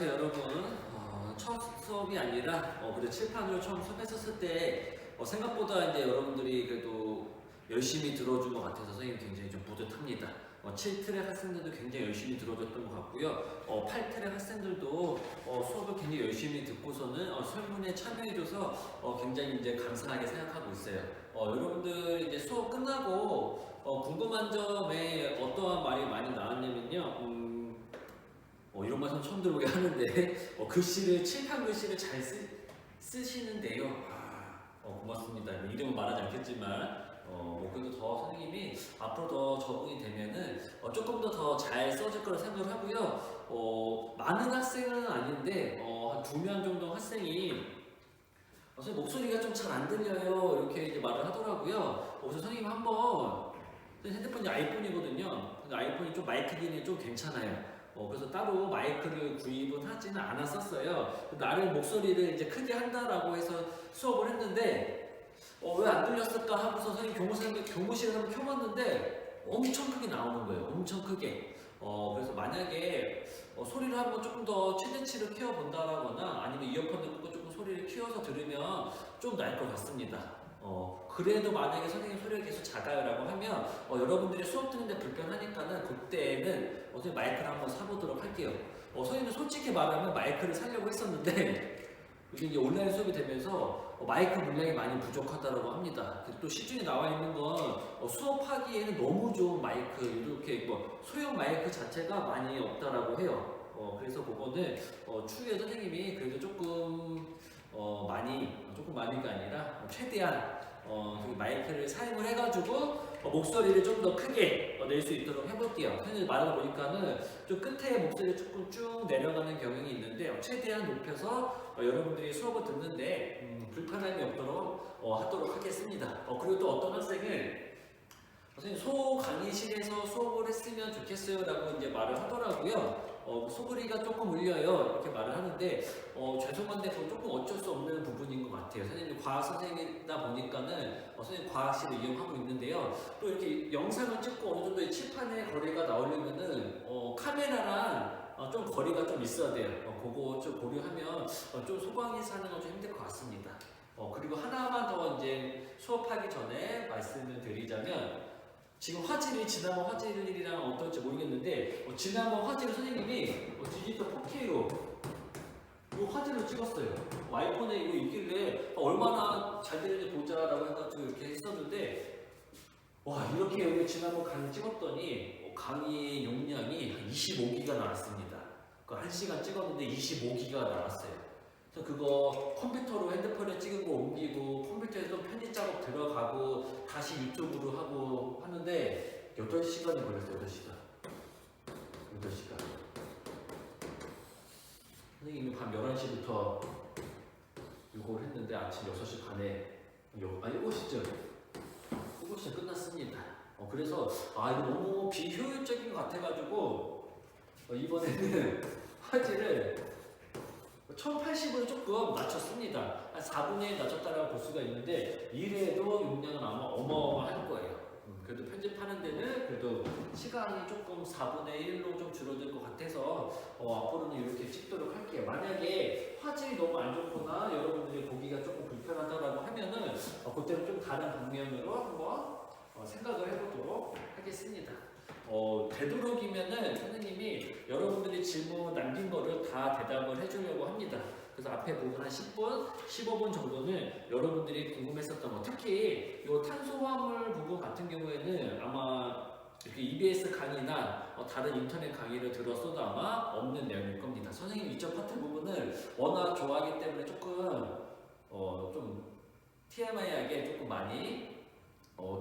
안녕하세요 여러분. 첫 수업이 아니라 그래도 칠판으로 처음 수업했었을 때 생각보다 이제 여러분들이 그래도 열심히 들어준 것 같아서 선생님이 굉장히 좀 뿌듯합니다. 7트랙 학생들도 굉장히 열심히 들어줬던 것 같고요. 8트랙 학생들도 수업을 굉장히 열심히 듣고서는 설문에 참여해줘서 굉장히 이제 감사하게 생각하고 있어요. 여러분들 이제 수업 끝나고 궁금한 점에 어떠한 말이 많이 나왔냐면요. 이런 말씀 처음 들어보게 하는데 글씨를 칠판 글씨를 잘 쓰시는데요. 고맙습니다. 이름은 말하지 않겠지만 그래도 더 선생님이 앞으로 더 적응이 되면은 조금 더 잘 써질 거라 생각을 하고요. 많은 학생은 아닌데 한 2명 정도 학생이 선생님 목소리가 좀 잘 안 들려요 이렇게 이제 말을 하더라고요. 그래서 선생님 한번 핸드폰이 아이폰이거든요. 근데 아이폰이 좀 마이크 기능이 좀 괜찮아요. 그래서 따로 마이크를 구입은 하지는 않았었어요. 나를 목소리를 이제 크게 한다라고 해서 수업을 했는데 왜 안 들렸을까 하고서 선생님 교무실에 한번 켜봤는데 엄청 크게 나오는 거예요. 엄청 크게. 그래서 만약에 소리를 한번 조금 더 최대치로 키워본다라거나 아니면 이어폰을 꽂고 조금 소리를 키워서 들으면 좀 나을 것 같습니다. 그래도 만약에 선생님 소리가 계속 작아요라고 하면 여러분들이 수업 듣는데 불편하니까는 그때는 선생님 마이크를 한번 사보도록 할게요. 선생님은 솔직히 말하면 마이크를 사려고 했었는데 이게 이제 온라인 수업이 되면서 마이크 물량이 많이 부족하다고 합니다. 또 시중에 나와 있는 건 수업하기에는 너무 좋은 마이크 이렇게 소형 마이크 자체가 많이 없다라고 해요. 그래서 그거는 추후에 선생님이 그래도 조금 많이가 아니라 최대한 마이크를 사용을 해가지고 목소리를 좀 더 크게 낼 수 있도록 해볼게요. 선생님 말하다 보니까는 좀 끝에 목소리가 조금 쭉 내려가는 경향이 있는데 최대한 높여서 여러분들이 수업을 듣는데 불편함이 없도록 하도록 하겠습니다. 그리고 또 어떤 학생은 선생님 소 강의실에서 수업을 했으면 좋겠어요 라고 이제 말을 하더라고요. 소리가 조금 울려요 이렇게 말을 하는데 죄송한데 그건 조금 어쩔 수 없는 부분인 것 같아요. 선생님 과학 선생님이다 보니까는 선생님 과학실을 이용하고 있는데요. 또 이렇게 영상을 찍고 어느 정도의 칠판의 거리가 나오려면은 카메라랑 좀 거리가 좀 있어야 돼요. 그거 좀 고려하면 좀 소강에서 하는 건 좀 힘들 것 같습니다. 그리고 하나만 더 이제 수업하기 전에 말씀을 드리자면 지금 화질이 지난번 화질이랑 어떨지 모르겠는데 지난번 화질을 선생님이 디지털 4K로 이 화질로 찍었어요. 아이폰에 이거 있길래 얼마나 잘 되는지 보자라고 해가지고 이렇게 했었는데 와 이렇게 여기 지난번 강의 찍었더니 강의 용량이 한 25기가 나왔습니다. 그 1시간 찍었는데 25기가 나왔어요. 그래서 그거 컴퓨터로 핸드폰에 찍은 거 옮기고 컴퓨터에서 편집 작업 들어가고 다시 유튜브로 하고 하는데 8시간이 걸렸어요. 8시간. 선생님이 밤 11시부터 이걸 했는데 아침 6시 반에 7시쯤 끝났습니다. 그래서 이거 너무 비효율적인 것 같아가지고 이번에는 화질을 1080으로 조금 낮췄습니다. 한 4분의 1 낮췄다라고 볼 수가 있는데 이래도 용량은 아마 어마어마할 거예요. 그래도 편집하는 데는 그래도 시간이 조금 4분의 1로 좀 줄어들 것 같아서 앞으로는 이렇게 찍도록 할게요. 만약에 화질이 너무 안 좋거나 여러분들이 보기가 조금 불편하다라고 하면은 그때는 좀 다른 방면으로 한번 생각을 해보도록 하겠습니다. 되도록이면은 선생님이 여러분들이 질문 남긴 거를 다 대답을 해주려고 합니다. 그래서 앞에 부분 한 10분, 15분 정도는 여러분들이 궁금했었던 거, 특히 이 탄소화물 부분 같은 경우에는 아마 이렇게 EBS 강의나 다른 인터넷 강의를 들었어도 아마 없는 내용일 겁니다. 선생님 이쪽 파트 부분을 워낙 좋아하기 때문에 조금 좀 TMI하게 조금 많이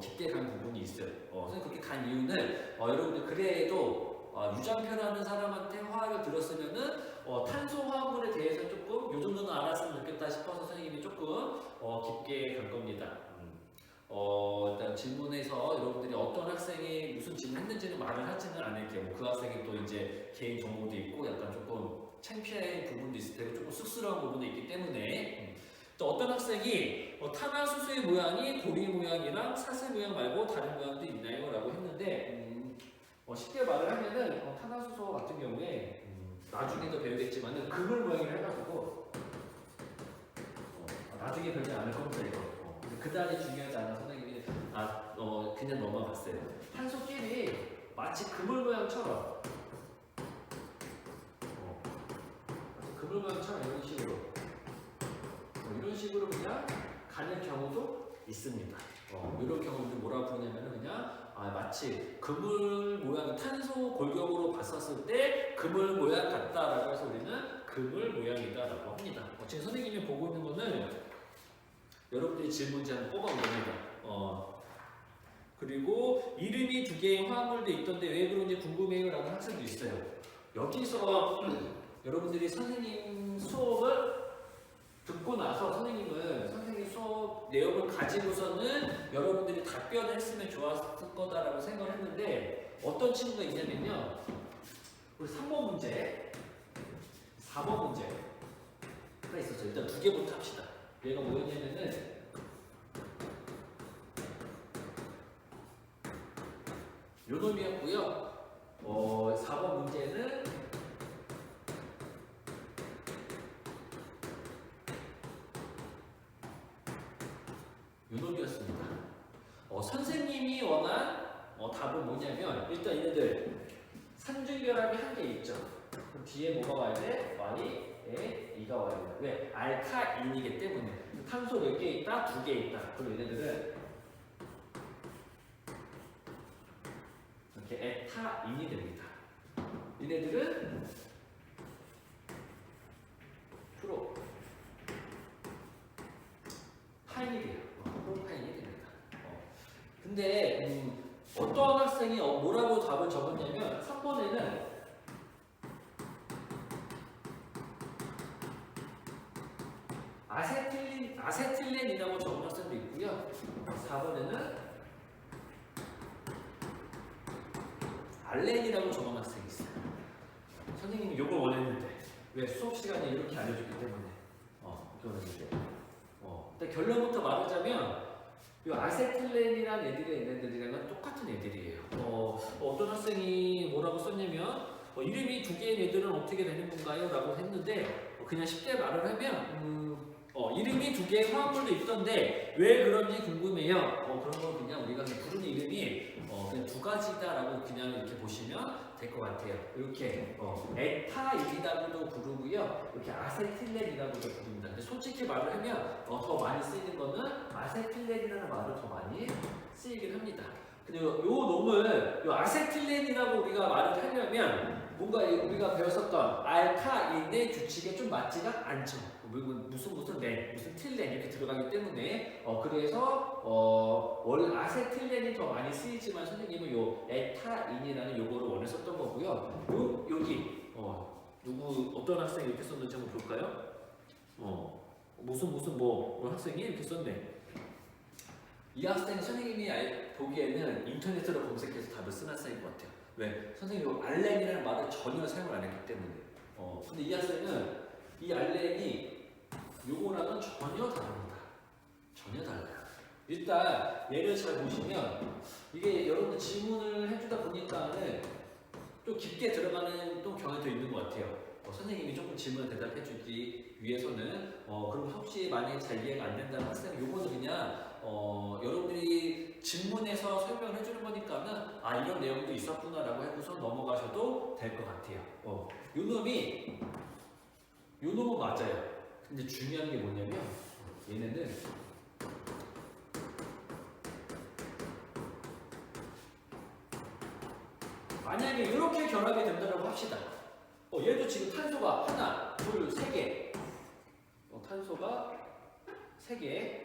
깊게 간 부분이 있어요. 선생님 그렇게 간 이유는 여러분들 그래도 유전표라는 사람한테 화학을 들었으면은 탄소화물에 대해서 조금 요 정도는 알았으면 좋겠다 싶어서 선생님이 조금 깊게 간 겁니다. 일단 질문에서 여러분들이 어떤 학생이 무슨 질문했는지는 말을 하지는 않을게요. 그 학생이 또 이제 개인 정보도 있고 약간 조금 창피한 부분도 있을 테고 조금 쑥스러운 부분도 있기 때문에 또 어떤 학생이 탄화수소의 모양이 고리 모양이랑 사슬 모양 말고 다른 모양도 있나요? 라고 했는데 쉽게 말을 하면은 탄화수소 같은 경우에 나중에도 배우겠지만은 그물 모양을 해가지고 나중에 배우지 않을 겁니다 이거. 근데 그다지 중요하지 않아 선생님이 그냥 넘어갔어요. 탄소끼리 마치 그물 모양처럼 그물 모양처럼 이런 식으로 그냥 가는 경우도 있습니다. 이런 경우는 뭐라고 부르냐면은 그냥 마치 그물 모양 탄소 골격으로 봤었을 때 그물 모양 같다라고 해서 우리는 그물 모양이다라고 합니다. 지금 선생님이 보고 있는 거는 여러분들이 질문지 한번 뽑아온 겁니다. 그리고 이름이 두 개의 화합물도 있던데 왜 그런지 궁금해요 라는 학생도 있어요. 여기서 여러분들이 선생님 수업을 듣고 나서 선생님 수업 내용을 가지고서는 여러분들이 답변을 했으면 좋았을 거다라고 생각을 했는데 어떤 친구가 있냐면요. 우리 3번 문제, 4번 문제가 있었어요. 일단 두 개부터 합시다. 얘가 뭐였냐면은 요 놈이었고요. 4번 문제는 요 놈이었습니다. 선생님이 원한 답은 뭐냐면 일단 얘네들 산중결합이 한 개 있죠. 그럼 뒤에 뭐가 와야 돼? Y에 2가 와야 된다. 왜? 알카인이기 때문에 탄소 몇 개 있다? 2개 있다. 그럼 얘네들은 이렇게 에타인이 됩니다. 얘네들은 프로 파인이 돼요. 프로파인이 됩니다. 근데 어떤 학생이 뭐라고 답을 적었냐면 3번에는 아세틸렌이라고 적은 학생도 있고요. 4번에는 알렌이라고 적은 학생이 있어요. 선생님이 이걸 원했는데 왜 수업 시간에 이렇게 알려줬기 때문에 이렇게 원했는데 일단 결론부터 말하자면 이 아세틸렌이라는 애들이랑은 똑같은 애들이에요. 어떤 학생이 뭐라고 썼냐면 이름이 두 개의 애들은 어떻게 되는 건가요? 라고 했는데 그냥 쉽게 말을 하면 이름이 두 개의 화합물도 있던데 왜 그런지 궁금해요. 그런 건 그냥 우리가 부르는 이름이 그냥 두 가지다라고 그냥 이렇게 보시면 될 것 같아요. 이렇게 에타인이라고도 부르고요. 이렇게 아세틸렌이라고도 부릅니다. 근데 솔직히 말을 하면 더 많이 쓰이는 거는 아세틸렌이라는 말을 더 많이 쓰이긴 합니다. 근데 요 놈을 아세틸렌이라고 우리가 말을 하려면 뭔가 우리가 배웠었던 알카인의 규칙에 좀 맞지가 않죠. 무슨 틸렌 이렇게 들어가기 때문에 그래서 원래 아세틸렌이 더 많이 쓰이지만 선생님은 요 에타인이라는 요거를 원했었던 거고요. 여기 누구 어떤 학생이 이렇게 썼는지 한번 볼까요? 무슨 학생이 이렇게 썼네. 이 학생 선생님이 보기에는 인터넷으로 검색해서 답을 쓴 학생인 것 같아요. 왜? 선생님이 알렌이라는 말을 전혀 사용을 안 했기 때문에. 근데 이 학생은 이 알렌이 요거랑은 전혀 다릅니다. 전혀 달라요. 일단 얘를 잘 보시면 이게 여러분 질문을 해주다 보니까는 좀 깊게 들어가는 또 경향도 있는 것 같아요. 선생님이 조금 질문을 대답해주기 위해서는 그럼 혹시 만약에 잘 이해가 안 된다는 학생은 요거는 그냥 여러분들이 질문에서 설명을 해주는 거니까는 이런 내용도 있었구나라고 해서 넘어가셔도 될 것 같아요. 요 놈은 맞아요. 근데 중요한 게 뭐냐면 얘네는 만약에 이렇게 결합이 된다고 합시다. 얘도 지금 탄소가 하나, 둘, 세 개. 탄소가 세 개.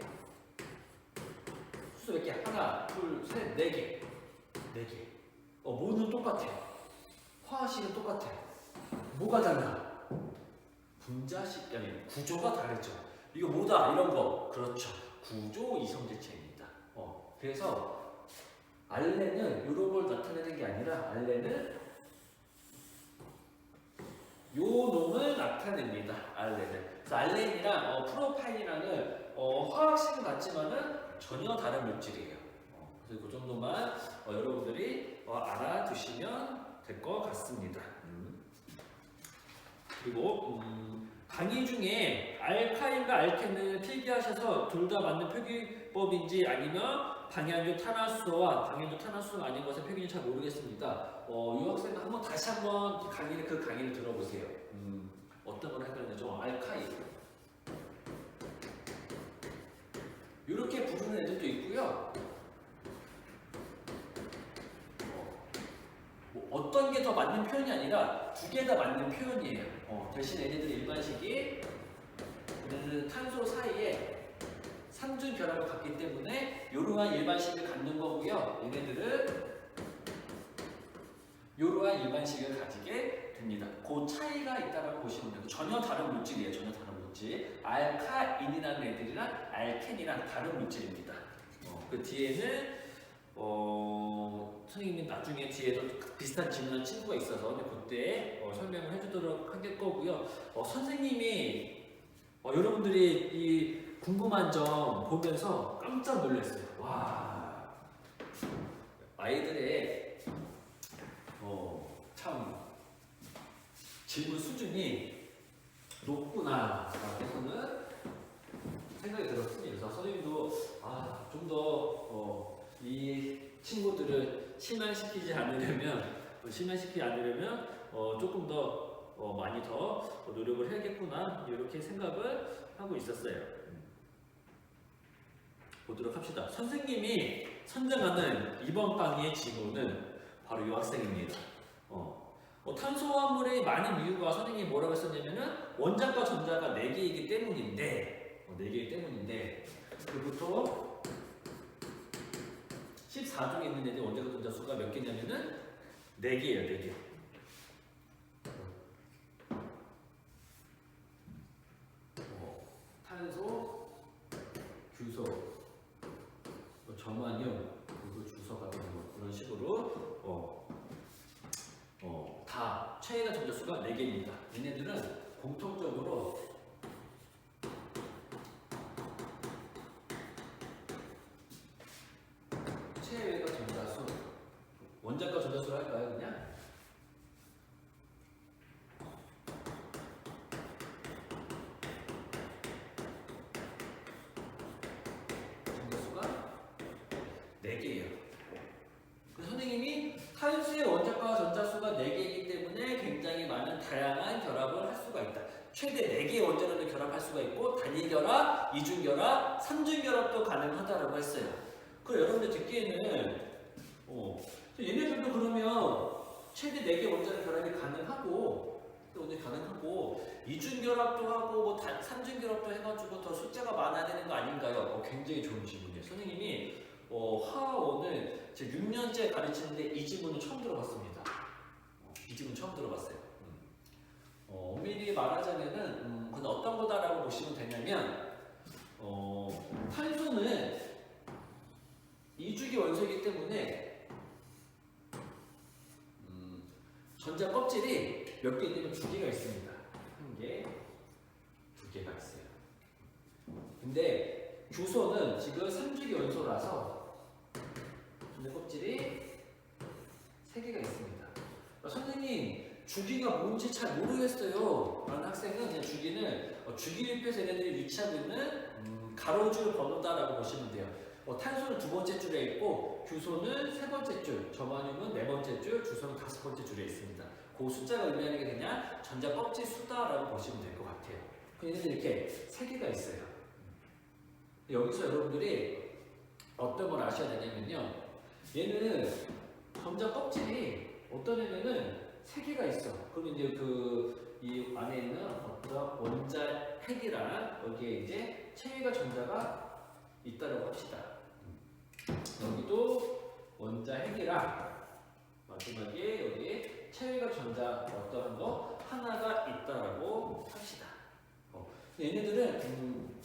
수소 몇 개? 하나, 둘, 셋, 네 개. 네 개. 모는 똑같아요. 화학식은 똑같아요. 뭐가 달라? 분자식, 아니 구조가 다르죠. 이거 뭐다? 이런 거. 그렇죠. 구조 이성질체입니다. 그래서 알렌은 이런 걸 나타내는 게 아니라 알렌은 요 놈을 나타냅니다. 알렌은. 그래서 알렌이랑 프로파인이랑은 화학식은 같지만은 전혀 다른 물질이에요. 그래서 그 정도만 여러분들이 알아두시면 될 것 같습니다. 그리고 강의 중에 알카인과 알켄을 필기하셔서 둘 다 맞는 표기법인지 아니면 방향조 탄화수소와 방향조 탄화수소가 아닌 것의 표기인지 잘 모르겠습니다. 이 학생 다시 한번 그 강의를 들어보세요. 어떤 걸 헷갈리죠? 알카인. 이렇게 부르는 애들도 있고요. 어떤 게 더 맞는 표현이 아니라 두 개 다 맞는 표현이에요. 대신 얘네들은 일반식이 얘네들은 탄소 사이에 삼중 결합을 갖기 때문에 이러한 일반식을 갖는 거고요. 얘네들은 이러한 일반식을 가지게 됩니다. 그 차이가 있다고 보시면 돼요. 전혀 다른 물질이에요. 전혀 다른 물질. 알카인이라는 애들이랑 알켄이랑 다른 물질입니다. 그 뒤에는 선생님이 나중에 뒤에도 비슷한 질문한 친구가 있어서 그때 설명을 해주도록 할 거고요. 선생님이 여러분들이 이 궁금한 점 보면서 깜짝 놀랐어요. 와, 아이들의 참 질문 수준이 높구나 해서는 생각이 들었습니다. 그래서 선생님도 좀 더 이 친구들을 실망시키지 않으려면 조금 더 많이 더 노력을 해야겠구나 이렇게 생각을 하고 있었어요. 보도록 합시다. 선생님이 선정하는 이번 강의의 지구는 바로 이 학생입니다. 탄소화물의 많은 이유가 선생님이 뭐라고 했었냐면은 원자과 전자가 4개이기 때문인데 4개이기 때문인데 그부터 14종에 있는 애들 원자과 전자 수가 몇 개냐면은 4개예요. 4개. 탄소, 규소, 점화염, 그리고 주소 같은 거 그런 식으로 다 최애가 전자수가 4개입니다. 얘네들은 공통적으로 최애가 전자수, 원자과 전자수로 할까요, 그냥? 전자수가 4개예요. 그래서 선생님이 탄수의 원자과 전자수가 4개이기 때문에 굉장히 많은 다양한 결합을 할 수가 있다. 최대 4개의 원자로를 결합할 수가 있고 단일 결합, 이중 결합, 삼중 결합도 가능하다라고 했어요. 그럼 여러분들 듣기에는 얘네들도 그러면 최대 4개 원자로 결합이 가능하고 이중 결합도 하고 삼중 결합도 해가지고 더 숫자가 많아야 되는 거 아닌가요? 굉장히 좋은 질문이에요. 선생님이 화학원을 제 6년째 가르치는데 이 질문은 처음 들어봤습니다. 이 질문 처음 들어봤어요. 엄밀히 말하자면은 그건 어떤 거다라고 보시면 되냐면 탄소는 이주기 원소이기 때문에 전자 껍질이 몇 개 있냐면 2개가 있습니다. 1개, 2개가 있어요. 근데 규소는 지금 3주기 원소라서 전자 껍질이 3개가 있습니다. 선생님 주기가 뭔지 잘 모르겠어요 라는 학생은 그냥 주기는 주기율표에서 얘네들이 위치하고 있는 가로줄 번호다라고 보시면 돼요. 탄소는 2번째 줄에 있고 규소는 3번째 줄, 점화뇽은 4번째 줄, 주소는 5번째 줄에 있습니다. 그 숫자가 의미하는 게 그냥 전자 껍질 수다라고 보시면 될 것 같아요. 얘네들 이렇게 3개가 있어요. 여기서 여러분들이 어떤 걸 아셔야 되냐면요, 얘는 전자 껍질이 어떤 애면은 3개가 있어. 그럼 이제 이 안에 있는 어떤 원자 핵이랑 여기에 이제 체외가 전자가 있다라고 합시다. 여기도 원자 핵이랑 마지막에 여기에 체외가 전자 어떠한 거 하나가 있다라고 합시다. 얘네들은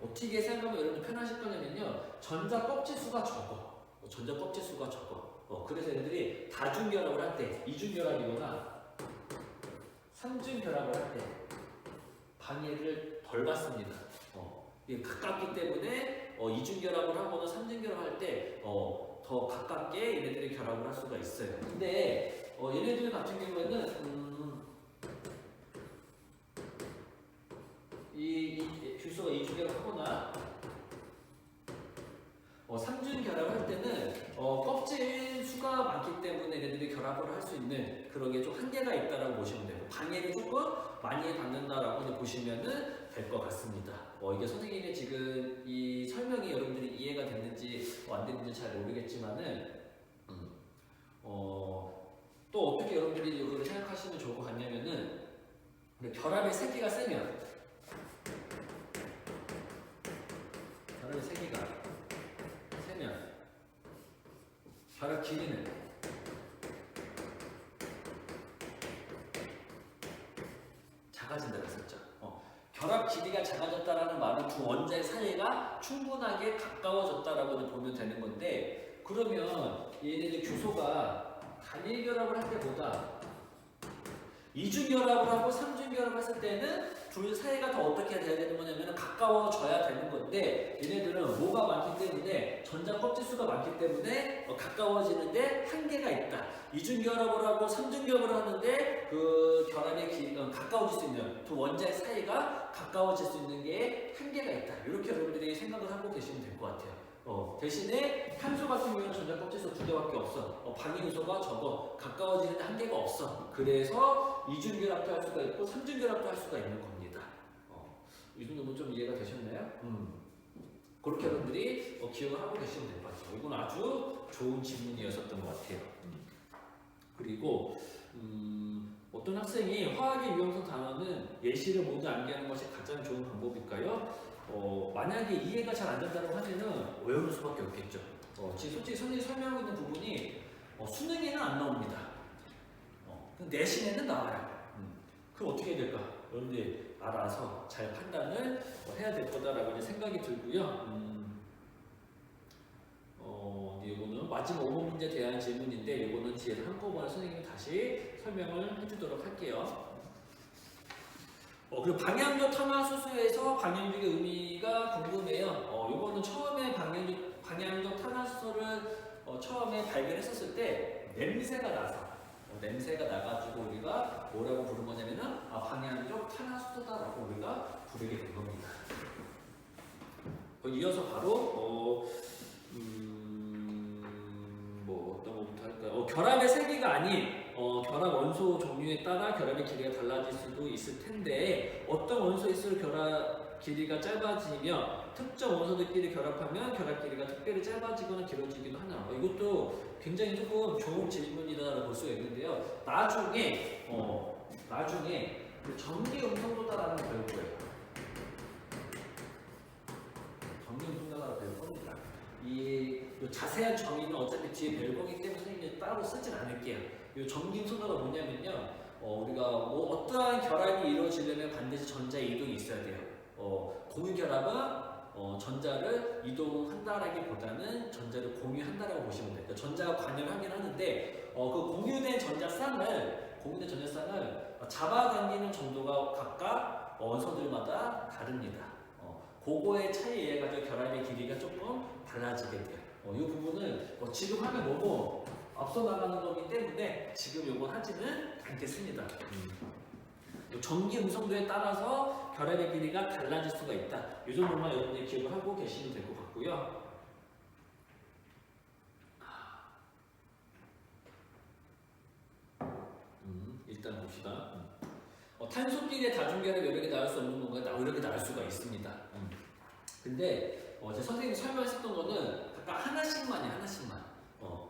어떻게 생각하면 여러분 편하실 거냐면요, 전자 껍질 수가 적어. 전자 껍질 수가 적어. 그래서 얘네들이 다중결합을 할 때, 이중결합이거나 삼중결합을 할 때 방해를 덜 받습니다. 이게 가깝기 때문에 이중결합을 하거나 삼중결합을 할 때 더 가깝게 얘네들이 결합을 할 수가 있어요. 근데 얘네들 같은 경우에는 결합을 할 수 있는 그런 게 좀 한계가 있다라고 보시면 되고 방해를 조금 많이 받는다라고 이제 보시면은 될 것 같습니다. 이게 선생님의 지금 이 설명이 여러분들이 이해가 됐는지 안 됐는지 잘 모르겠지만은 또 어떻게 여러분들이 이걸 생각하시면 좋을 것 같냐면은 결합의 세기가 세면 결합의 세기가 세면 결합 길이는 작아진다고 했었죠. 결합 길이가 작아졌다라는 말은 두 원자의 사이가 충분하게 가까워졌다라고 보면 되는 건데 그러면 얘네들 규소가 단일 결합을 할 때보다 이중 결합을 하고 삼중 결합을 했을 때는 둘 사이가 더 어떻게 돼야 되는 거냐면 가까워져야 되는 건데 얘네들은 뭐가 많기 때문에 전자 껍질수가 많기 때문에 가까워지는데 한계가 있다. 이중 결합을 하고 삼중 결합을 하는데 그 결합의 길이가 가까워질 수 있는 두 원자의 사이가 가까워질 수 있는 게 한계가 있다. 이렇게 여러분들이 생각을 하고 계시면 될 것 같아요. 대신에 탄소 같은 경우는 전자 껍질수 두 개밖에 없어. 방해 요소가 적어. 가까워지는데 한계가 없어. 그래서 이중 결합도 할 수가 있고 삼중 결합도 할 수가 있는 겁니다. 이 정도면 좀 이해가 되셨나요? 그렇게 여러분들이 기억을 하고 계시면 될 것 같아요. 이건 아주 좋은 질문이었었던 것 같아요. 그리고 어떤 학생이 화학의 유형성 단어는 예시를 모두 암기하는 것이 가장 좋은 방법일까요? 만약에 이해가 잘 안 된다고 하면은 외우는 수밖에 없겠죠. 지금 솔직히 선생님이 설명하고 있는 부분이 수능에는 안 나옵니다. 내신에는 나와요. 그럼 어떻게 해야 될까? 여러분들이 알아서 잘 판단을 해야 될 거다라고 생각이 들고요. 이거는 마지막 5번 문제에 대한 질문인데 이거는 뒤에서 한꺼번에 선생님이 다시 설명을 해주도록 할게요. 그리고 방향적 탄화수소에서 방향적의 의미가 궁금해요. 이거는 처음에 방향적 탄화수소를 처음에 발견했었을 때 냄새가 나가지고 우리가 뭐라고 부른 거냐면은 방향적 탄화수소다라고 우리가 부르게 된 겁니다. 이어서 바로 어떤 것부터 할까요? 결합의 세기가 아닌 결합 원소 종류에 따라 결합의 길이가 달라질 수도 있을 텐데 어떤 원소일수록 결합 길이가 짧아지며 특정 원소들끼리 결합하면 결합 길이가 특별히 짧아지거나 길어지기도 하나. 이것도 굉장히 조금 좋은 질문이다라고 볼 수가 있는데요. 나중에 그 전기 음성도다라는 걸 배울 거예요. 전기 음성도다라고 배울 겁니다. 이 자세한 정의는 어차피 뒤에 배울 거기 때문에 선생님이 따로 쓰진 않을게요. 이 전기 음성도가 뭐냐면요. 우리가 뭐 어떠한 결합이 이루어지려면 반드시 전자 이동이 있어야 돼요. 공유 결합은 전자를 이동한다라기보다는 전자를 공유한다라고 보시면 돼요. 그러니까 전자가 관여를 하긴 하는데 그 공유된 전자쌍을 잡아당기는 정도가 각각 원소들마다 다릅니다. 그거의 차이에 의해 가지고 결합의 길이가 조금 달라지게 돼요. 이 부분은 지금 하면 너무 앞서 나가는 거기 때문에 지금 이거 하지는 않겠습니다. 전기 음성도에 따라서 결합의 길이가 달라질 수가 있다. 이 정도만 여러분들이 기억을 하고 계시면 될 것 같고요. 일단 봅시다. 탄소끼리의 다중결합이 여러 개 나올 수 없는 건가요? 여러 개 나올 수가 있습니다. 근데 제 선생님이 설명했었던 거는 각각 하나씩만.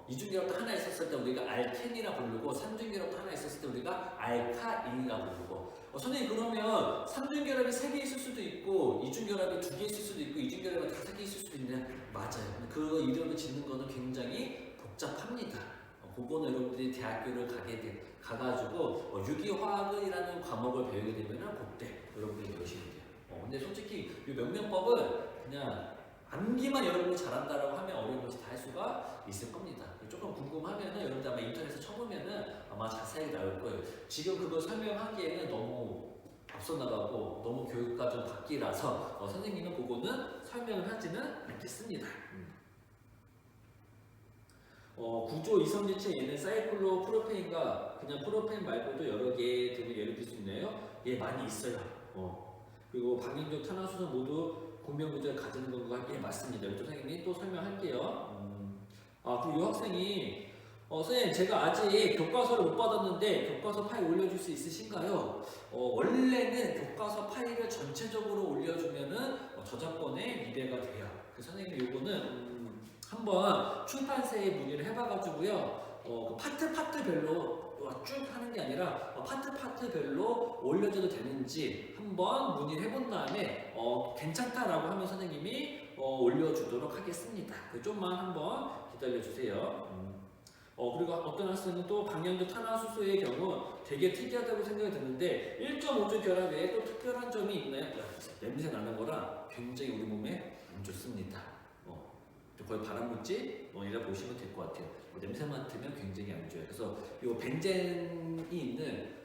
이중결합도 하나 있었을 때 우리가 알켄이라 부르고 삼중결합도 하나 있었을 때 우리가 알카인이라 부르고 선생님 그러면 삼중결합이 3개 있을 수도 있고 이중결합이 2개 있을 수도 있고 이중결합이 5개 있을 수도 있는데 맞아요. 그 이름을 짓는 거는 굉장히 복잡합니다. 그거는 여러분들이 대학교를 가가지고 유기화학이라는 과목을 배우게 되면 그때 여러분들이 배우시면 돼요. 근데 솔직히 이 명명법은 그냥 암기만 여러분이 잘한다라고 하면 어려운 것이 다 할 수가 있을 겁니다. 조금 궁금하면은 여러분들 아마 인터넷에 쳐보면은 아마 자세하게 나올 거예요. 지금 그걸 설명하기에는 너무 앞서 나가고 너무 교육과 좀 바뀌라서 선생님은 그거는 설명을 하지는 않겠습니다. 구조 이성질체 얘는 사이클로 프로페인과 그냥 프로페인 말고도 여러 개 등을 예를 들 수 있나요? 예, 많이 있어요. 그리고 방향적 탄화수소 모두 공명 구조를 가지는 건가? 예, 맞습니다. 이쪽 선생님이 또 설명할게요. 그리고 이 학생이 선생님, 제가 아직 교과서를 못 받았는데 교과서 파일 올려줄 수 있으신가요? 원래는 교과서 파일을 전체적으로 올려주면은 저작권의 미래가 돼요. 그 선생님 요거는 한번 출판사에 문의를 해봐가지고요. 그 파트별로 쭉 하는 게 아니라 파트별로 올려줘도 되는지 한번 문의를 해본 다음에 괜찮다라고 하면 선생님이 올려주도록 하겠습니다. 좀만 한번 기다려주세요. 그리고 어떤 학생은 또 방향조 탄화수소의 경우 되게 특이하다고 생각이 드는데 1.5조 결합 외에 또 특별한 점이 있나요? 냄새 나는 거라 굉장히 우리 몸에 안 좋습니다. 거의 발암물질이라 보시면 될 것 같아요. 냄새 맡으면 굉장히 안 좋아요. 그래서 이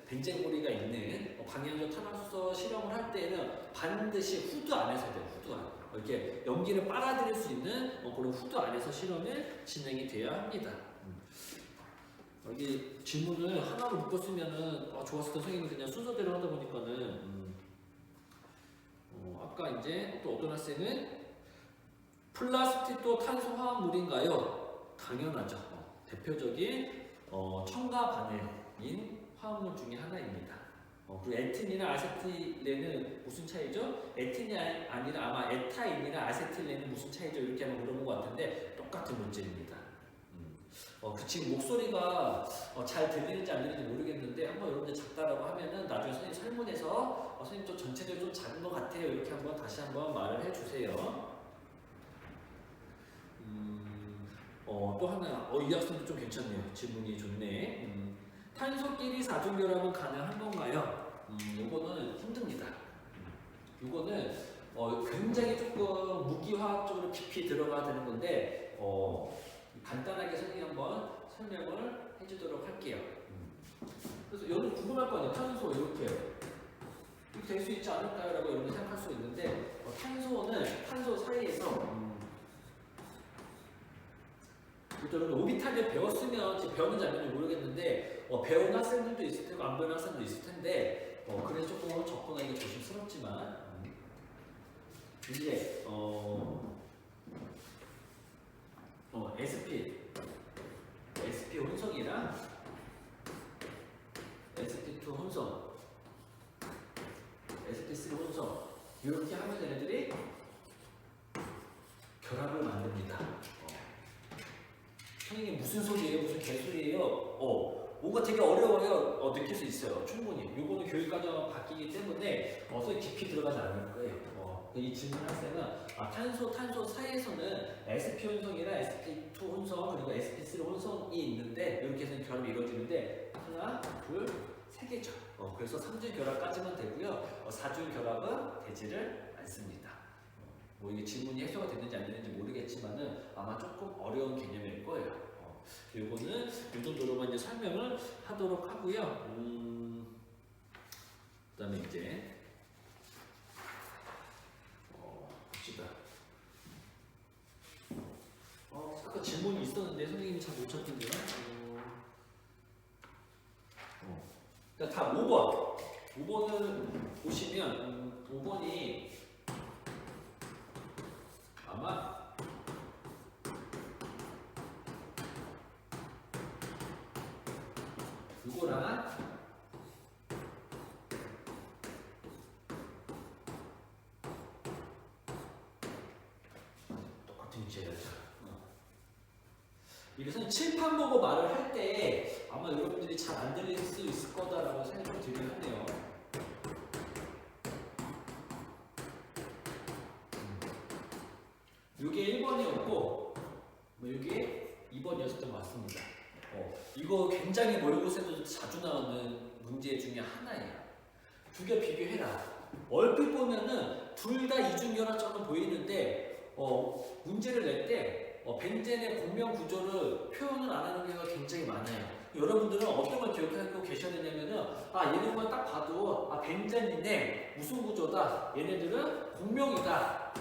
벤젠고리가 있는 방향조 탄화수소 실험을 할 때는 반드시 후드 안에서 해야 돼요. 후드 안. 이렇게 연기를 빨아들일 수 있는 그런 후드 안에서 실험이 진행이 되어야 합니다. 여기 질문을 하나로 묶었으면은 좋았을 때 선생님이 그냥 순서대로 하다 보니까는 아까 이제 또 어떤 학생은 플라스틱도 탄소화합물인가요? 당연하죠. 대표적인 첨가반응인 화합물 중에 하나입니다. 그리고 에틴이나 아세틸렌은 무슨 차이죠? 에틴이 아니라 아마 에타인이나 아세틸렌은 무슨 차이죠? 이렇게 한번 물어본 것 같은데 똑같은 문제입니다. 그 친구 목소리가 잘 들리는지 안 들리는지 모르겠는데 한번 여러분들 작다라고 하면은 나중에 선생님 설문에서 선생님 좀 전체적으로 좀 작은 것 같아요 이렇게 한번 다시 한번 말을 해주세요. 또 하나 이 학생도 좀 괜찮네요. 질문이 좋네. 탄소끼리 사중결합은 가능한 건가요? 요거는 힘듭니다. 요거는 굉장히 조금 무기화학적으로 깊이 들어가 되는 건데 간단하게 선생님 한번 설명을 해주도록 할게요. 그래서 여러분 궁금할 거 아니에요. 탄소 이렇게 될 수 있지 않을까요? 라고 여러분 생각할 수 있는데 탄소는 탄소 사이에서 여러분 오비탈을 배웠으면 지금 배웠는지 안 배웠는지 모르겠는데 배운 학생들도 있을 테고 안 배운 학생도 있을 텐데 그래서 조금 접근하기가 조심스럽지만 이제 SP 혼성이랑 SP2 혼성, SP3 혼성 이렇게 하면 얘네들이 결합을 만듭니다. 선생님 무슨 소리예요? 무슨 개소리예요? 뭔가 되게 어려워요. 느낄 수 있어요. 충분히. 요거는 교육과정 바뀌기 때문에 선생님 깊이 들어가지 않을 거예요. 이 질문 학생은 탄소 사이에서는 sp 혼성이랑 sp2 혼성 그리고 sp3 혼성이 있는데 이렇게 해서 결합이 이루어지는데 하나, 둘, 세 개죠. 그래서 3중 결합까지만 되고요. 4중 결합은 되지를 않습니다. 이게 질문이 해소가 됐는지 안 됐는지 모르겠지만은 아마 조금 어려운 개념일 거예요. 요거는 이 정도로만 이제 설명을 하도록 하고요. 그다음에 이제 봅시다. 아까 질문이 있었는데 선생님이 잘 못 찾던데요. 그러니까 다 5번. 5번을 보시면 5번이 아마 이거랑 똑같은 위치에서 이것은 칠판 보고 말을 할 때 아마 여러분들이 잘 안 들릴 수 있을 거다라고 생각이 들긴 하네요. 이게 1번이었고 이게 2번이었던 것 같습니다. 이거 굉장히 모의고사에도 자주 나오는 문제 중에 하나예요. 두 개 비교해라. 얼핏 보면은 둘 다 이중결합처럼 보이는데 문제를 낼 때 벤젠의 공명 구조를 표현을 안 하는 경우가 굉장히 많아요. 여러분들은 어떤 걸 기억하고 계셔야 되냐면은 얘네만 딱 봐도 벤젠인데 무슨 구조다. 얘네들은 공명이다.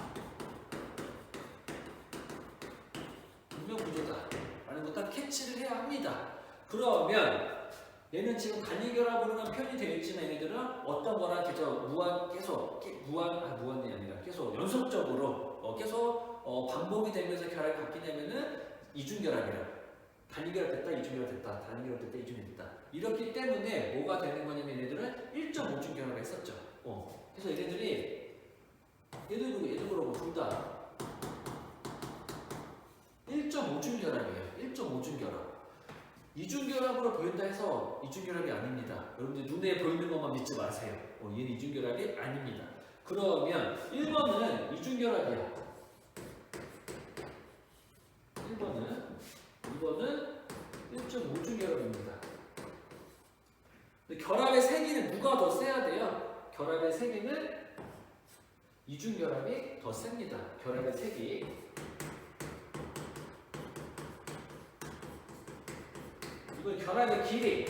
공명 구조다. 라는 거 딱 캐치를 해야 합니다. 그러면 얘는 지금 간이결합으로만 표현이 되어 있지만 얘네들은 어떤 거랑 계속 무한이 아니라 계속 연속적으로 계속 반복이 되면서 결합이 바뀌냐면은 이중결합이라 단위결합 됐다, 이중결합 됐다, 단위결합 됐다, 이중결합 됐다. 이렇기 때문에 뭐가 되는 거냐면 얘네들은 1.5중 결합을 했었죠. 그래서 얘네들이 얘도 그러고 둘 다 1.5중 결합이에요. 1.5중 결합. 이중결합으로 보인다 해서 이중결합이 아닙니다. 여러분들 눈에 보이는 것만 믿지 마세요. 얘는 이중결합이 아닙니다. 그러면 1번은 이중결합이야. 2번은 1.5중 결합입니다. 근데 결합의 세기는 누가 더 세야 돼요? 결합의 세기는 이중결합이 더 셉니다. 결합의 세기. 이건 결합의 길이.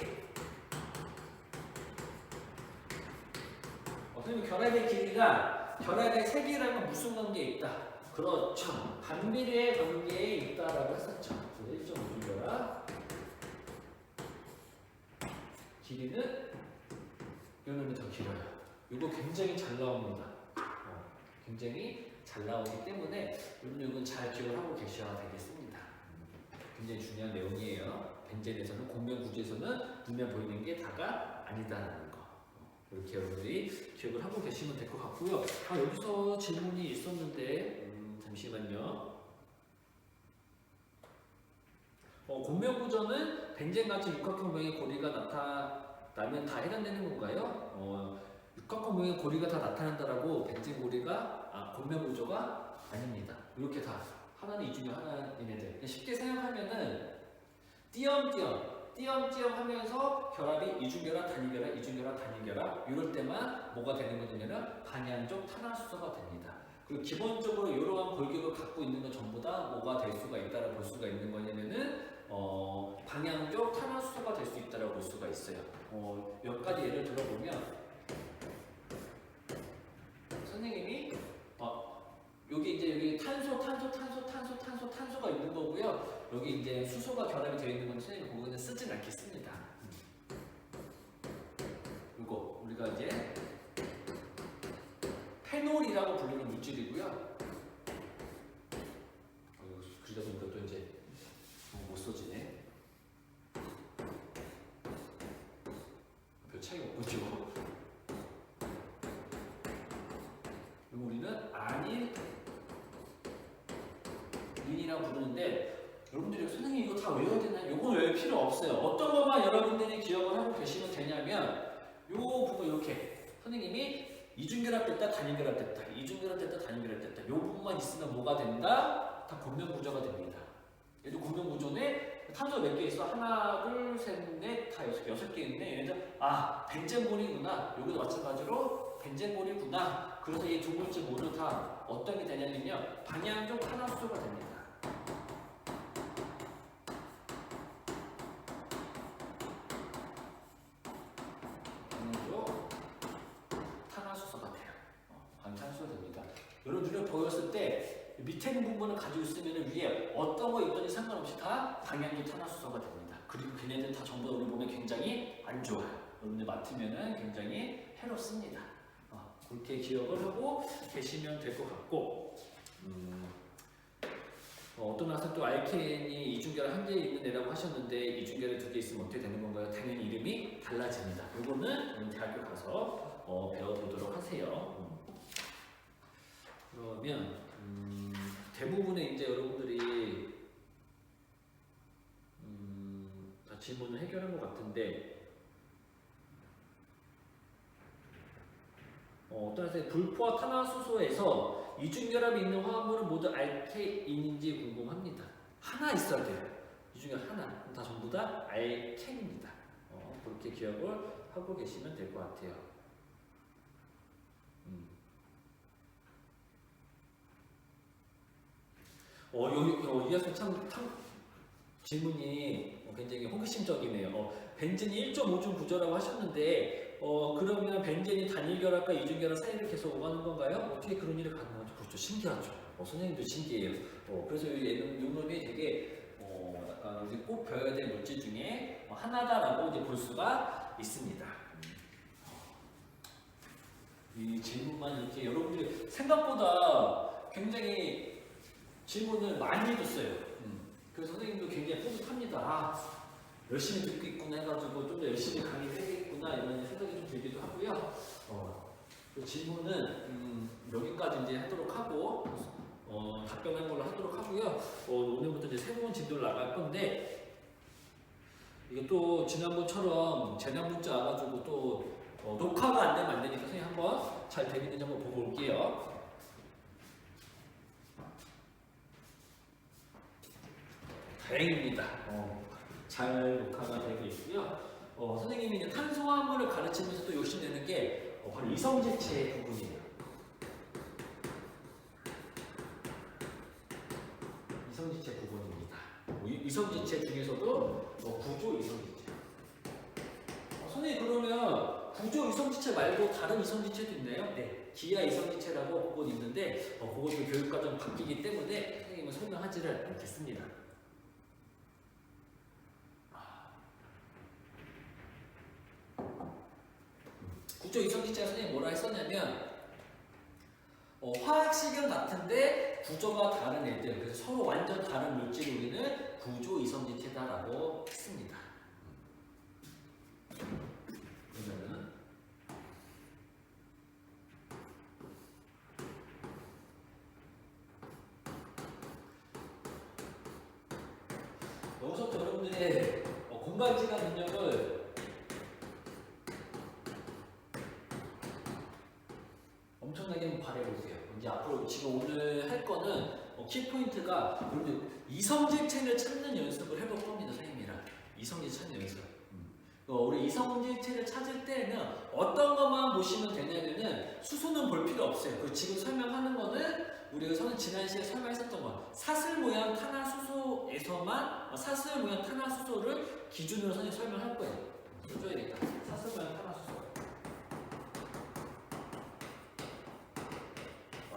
선생님 결합의 길이가 결합의 세기랑은 무슨 관계에 있다? 그렇죠. 반비례의 관계에 있다라고 했었죠. 1.5중 결합. 길이는 요놈이 더 길어요. 이거 굉장히 잘 나옵니다. 굉장히 잘 나오기 때문에 여러분 이건 잘 기억을 하고 계셔야 되겠습니다. 굉장히 중요한 내용이에요. 벤젠에서는 공면 구조에서는 눈에 보이는 게 다가 아니다라는 거. 이렇게 여러분들이 기억을 하고 계시면 될 것 같고요. 여기서 질문이 있었는데 잠시만요. 공면 구조는 벤젠같이 육각형명의 고리가 나타나면 다 해당되는 건가요? 육각형명의 고리가 다 나타난다라고 벤젠 고리가 공면 구조가 아닙니다. 이렇게 다 하나는 이 중에 하나인 애들. 쉽게 생각하면은 띄엄띄엄 하면서 결합이 이중결합, 단위결합, 이중결합, 단위결합 이럴 때만 뭐가 되는 거냐면 방향적 탄화수소가 됩니다. 그리고 기본적으로 이러한 골격을 갖고 있는 건 전부 다 뭐가 될 수가 있다라고 볼 수가 있는 거냐면은 방향적 탄화수소가 될 수 있다라고 볼 수가 있어요. 몇 가지 예를 들어보면 선생님이 여기 탄소가 있는 거고요. 여기 이제 수소가 결합이 되어 있는 건 선생님이 그거는 쓰진 않겠습니다. 이거 우리가 이제 페놀이라고 부르는 물질이고요. 그러다 보니까 또 이제 못 써지네. 별 차이가 없죠. 그리고 우리는 아닐린이라고 부르는데 여러분들이 선생님 이거 다 외워야 되나요? 이건 외울 필요 없어요. 어떤 것만 여러분들이 기억을 하고 계시면 되냐면 요 부분 이렇게 선생님이 이중결합 됐다, 단위결합 됐다, 이중결합 됐다, 단위결합 됐다. 요 부분만 있으면 뭐가 된다? 다 공면 구조가 됩니다. 얘도 공면 구조네. 탄소 몇 개 있어? 하나, 둘, 셋, 넷, 다 여섯 개 있네. 얘네들 벤젠골이구나. 여기도 마찬가지로 벤젠골이구나. 그래서 이 두 물질 모두 다 어떤 게 되냐면요, 방향적 탄화수소가 됩니다. 방향적 탄화수소가 돼요. 방탄수소가 됩니다. 여러분들이 보였을 때 밑에 있는 부분을 가지고 있으면 위에 어떤 거 있든지 상관없이 다 방향적 탄화수소가 됩니다. 그리고 걔네들 다 전부 우리 몸에 굉장히 안 좋아요. 여러분들 맡으면은 굉장히 해롭습니다. 그렇게 기억을 하고 계시면 될 것 같고, 어떤 학생 또 알케인이 이중결합 한 개 있는 애라고 하셨는데 이중결합 두 개 있으면 어떻게 되는 건가요? 당연히 이름이 달라집니다. 이거는 대학교 가서 배워보도록 하세요. 그러면 대부분의 이제 여러분들이 다 질문을 해결한 것 같은데, 어떤 학생이 불포화 탄화수소에서 이중결합이 있는 화합물은 모두 알케인인지 궁금합니다. 하나 있어야 돼요. 이중결합 하나. 다 전부 다 알케인입니다. 그렇게 기억을 하고 계시면 될 것 같아요. 이 학생 참 질문이 굉장히 호기심적이네요. 벤젠이 1.5중 구조라고 하셨는데 그러면 벤젠이 단일결합과 이중결합 사이를 계속 오가는 건가요? 어떻게 그런 일이 가능하죠? 그렇죠. 신기하죠. 선생님도 신기해요. 그래서 이 놈이 되게 약간 우리 꼭 배워야 될 물질 중에 하나다라고 이제 볼 수가 있습니다. 이 질문만 이렇게 여러분들이 생각보다 굉장히 질문을 많이 해줬어요. 그래서 선생님도 굉장히 뿌듯합니다. 열심히 듣고 있구나 해가지고 좀 더 열심히 강의를 해야겠구나 이런 생각이 좀 들기도 하고요. 그 질문은 여기까지 이제 하도록 하고 답변한 걸로 하도록 하고요. 오늘부터 이제 새로운 진도를 나갈 건데 이게 또 지난번처럼 재난 문자 와가지고 또 녹화가 안 되면 안 되니까 선생님 한번 잘 되겠는지 한번 보고 올게요. 다행입니다. 잘 녹화가 되고 있고요. 선생님이 이제 탄소화물을 가르치면서 또 욕심내는 게 바로 이성질체 부분이에요. 이성질체 부분입니다. 이성질체 중에서도 구조 이성질체. 선생님 그러면 구조 이성질체 말고 다른 이성질체도 있나요? 네. 기하 이성질체라고 부분이 있는데 그것도 교육과정 바뀌기 때문에 선생님은 설명하지를 않겠습니다. 구조 이성질체가 선생님이 뭐라 했었냐면 화학식은 같은데 구조가 다른 애들, 그래서 서로 완전 다른 물질을 우리는 구조 이성질체다라고 했습니다. 그러면은 여기서부터 여러분들의 공간지각 능력을 엄청나게 한번 발휘해보세요. 이제 앞으로 지금 오늘 할 거는 키포인트가 여러분들 이성질체를 찾는 연습을 해볼 겁니다. 선생님이랑 이성질체 찾는 연습. 우리 이성질체를 찾을 때는 어떤 것만 보시면 되냐면은 수소는 볼 필요 없어요. 그 지금 설명하는 거는 우리가 지난 시간에 설명했었던 거 사슬 모양 탄화수소에서만 사슬 모양 탄화수소를 기준으로 선생님 설명할 거예요. 써줘야겠다. 사슬 모양 탄화수소.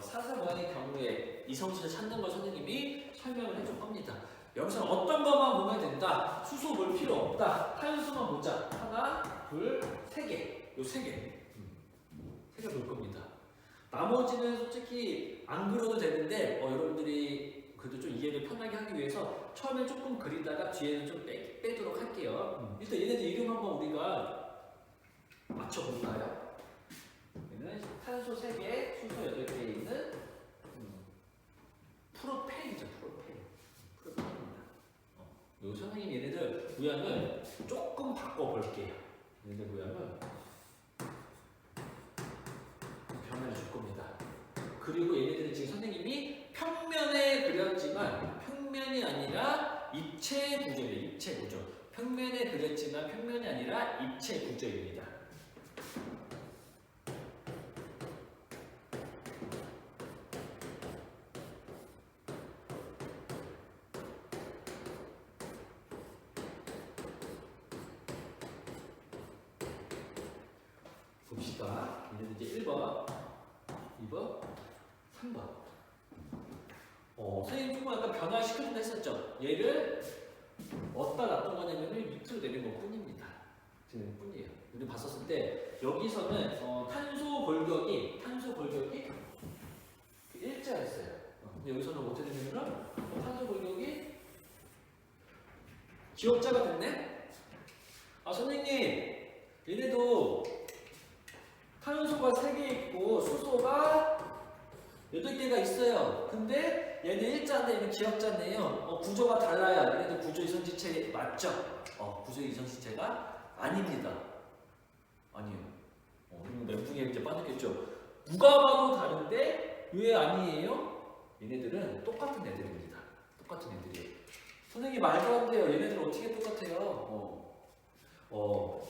사슬 모양의 경우에 이성질을 찾는 걸 선생님이 설명을 해줄 겁니다. 여기서는 어떤 것만 보면 된다. 수소 볼 필요 없다. 탄소만 보자. 하나, 둘, 세 개. 요 세 개. 세 개 볼 겁니다. 나머지는 솔직히 안 그려도 되는데 여러분들이 그래도 좀 이해를 편하게 하기 위해서 처음에 조금 그리다가 뒤에는 좀 빼도록 할게요. 일단 얘네들 이름 한번 우리가 맞춰볼까요? 얘는 탄소 3개, 수소 8개에 있는 프로페인이죠. 프로페인입니다. 요 선생님 얘네들 모양을 조금 바꿔볼게요. 얘네들 모양을 변화를 줄 겁니다. 그리고 얘네들은 지금 선생님이 평면에 그렸지만 평면이 아니라 입체 구조예요. 입체 구조. 평면에 그렸지만 평면이 아니라 입체 구조입니다. 봅시다. 얘네들 이제 1번, 2번, 3번. 선생님 조금 약간 변화시켜준다 했었죠? 얘를 어디다 놨던 거냐면 밑으로 내린 것 뿐입니다. 지금 뿐이에요. 우리 봤었을 때 여기서는 탄소 골격이 일자였어요. 근데 여기서는 어떻게 되냐면 탄소 골격이 기억자가 됐네? 선생님 얘네도 탄소가 3개 있고 수소가 8개가 있어요. 근데 얘는 일자인데 얘는 기역자네요. 구조가 달라요. 얘네도 구조 이성질체 맞죠? 구조 이성질체가 아닙니다. 아니에요. 그럼 멘붕에 이제 빠졌겠죠. 누가 봐도 다른데 왜 아니에요? 얘네들은 똑같은 애들입니다. 똑같은 애들이에요. 선생님 말도 안 돼요. 얘네들은 어떻게 똑같아요?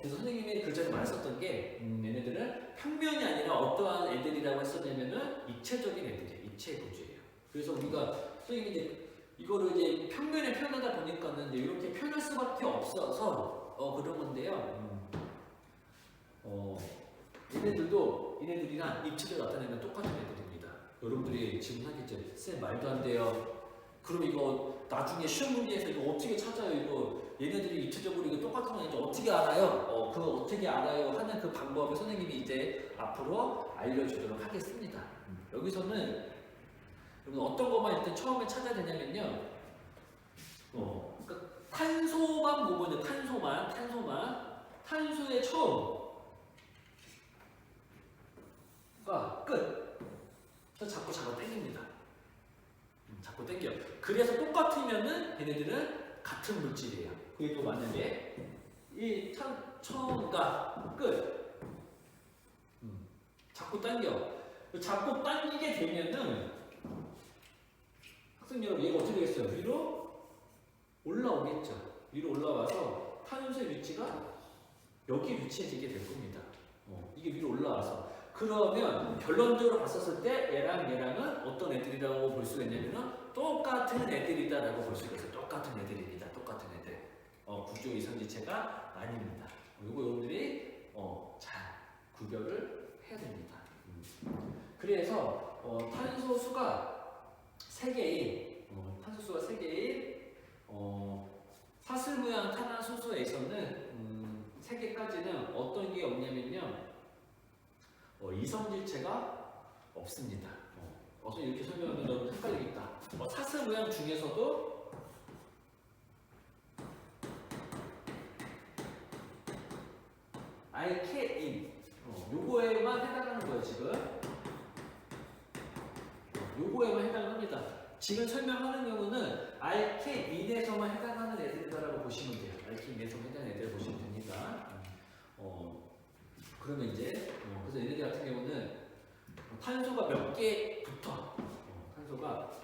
그래서 선생님이 글자를 말했었던 게 얘네들은 평면이 아니라 어떠한 애들이라고 했었냐면은 입체적인 애들이에요. 입체 구조예요. 그래서 우리가 선생님이 이제 이거를 이제 평면에 표현하다 보니까는 이제 이렇게 표현할 수밖에 없어서 그런 건데요. 얘네들이랑 입체적으로 나타내면 똑같은 애들입니다. 여러분들이 지금 하겠죠. 쌤 말도 안 돼요. 그럼 이거 나중에 시험 문제에서 이거 어떻게 찾아요? 이거 얘네들이 입체적으로 이거 똑같은 거 아닌지 어떻게 알아요? 그거 어떻게 알아요? 하는 그 방법을 선생님이 이제 앞으로 알려주도록 하겠습니다. 여기서는 여러분 어떤 것만 일단 처음에 찾아야 되냐면요. 그러니까 탄소만 보면 탄소의 처음과 끝. 그래서 자꾸 잡아 당깁니다. 자꾸 당겨. 그래서 똑같으면은 얘네들은 같은 물질이에요. 그게 또 만약에 이 처음과 끝. 자꾸 당겨. 자꾸 당기게 되면은 학생 여러분 얘가 어떻게 되겠어요? 위로 올라오겠죠. 위로 올라와서 탄소의 위치가 여기 위치해지게 될 겁니다. 이게 위로 올라와서 그러면 결론적으로 봤었을 때 얘랑은 어떤 애들이라고 볼 수가 있냐면은 똑같은 애들이다라고 볼 수가 있어요. 똑같은 애들입니다. 똑같은 애들. 구조 이성지체가 아닙니다. 이거 여러분들이 잘 구별을 해야 됩니다. 그래서 탄소수가 3개인 사슬 모양 탄화수소에서는 3개까지는 어떤 게 없냐면요. 이성질체가 없습니다. 어서 이렇게 설명하면 너무 헷갈리겠다. 사슬 모양 중에서도 알케인 요거에만 해당하는 거예요. 요거에만 해당합니다. 지금 설명하는 경우는 알케인에서만 해당하는 애들이다라고 보시면 돼요. 알케인에서만 해당하는 애들 보시면 됩니다. 그러면 이제 그래서 얘네들 같은 경우는 탄소가 몇 개부터 탄소가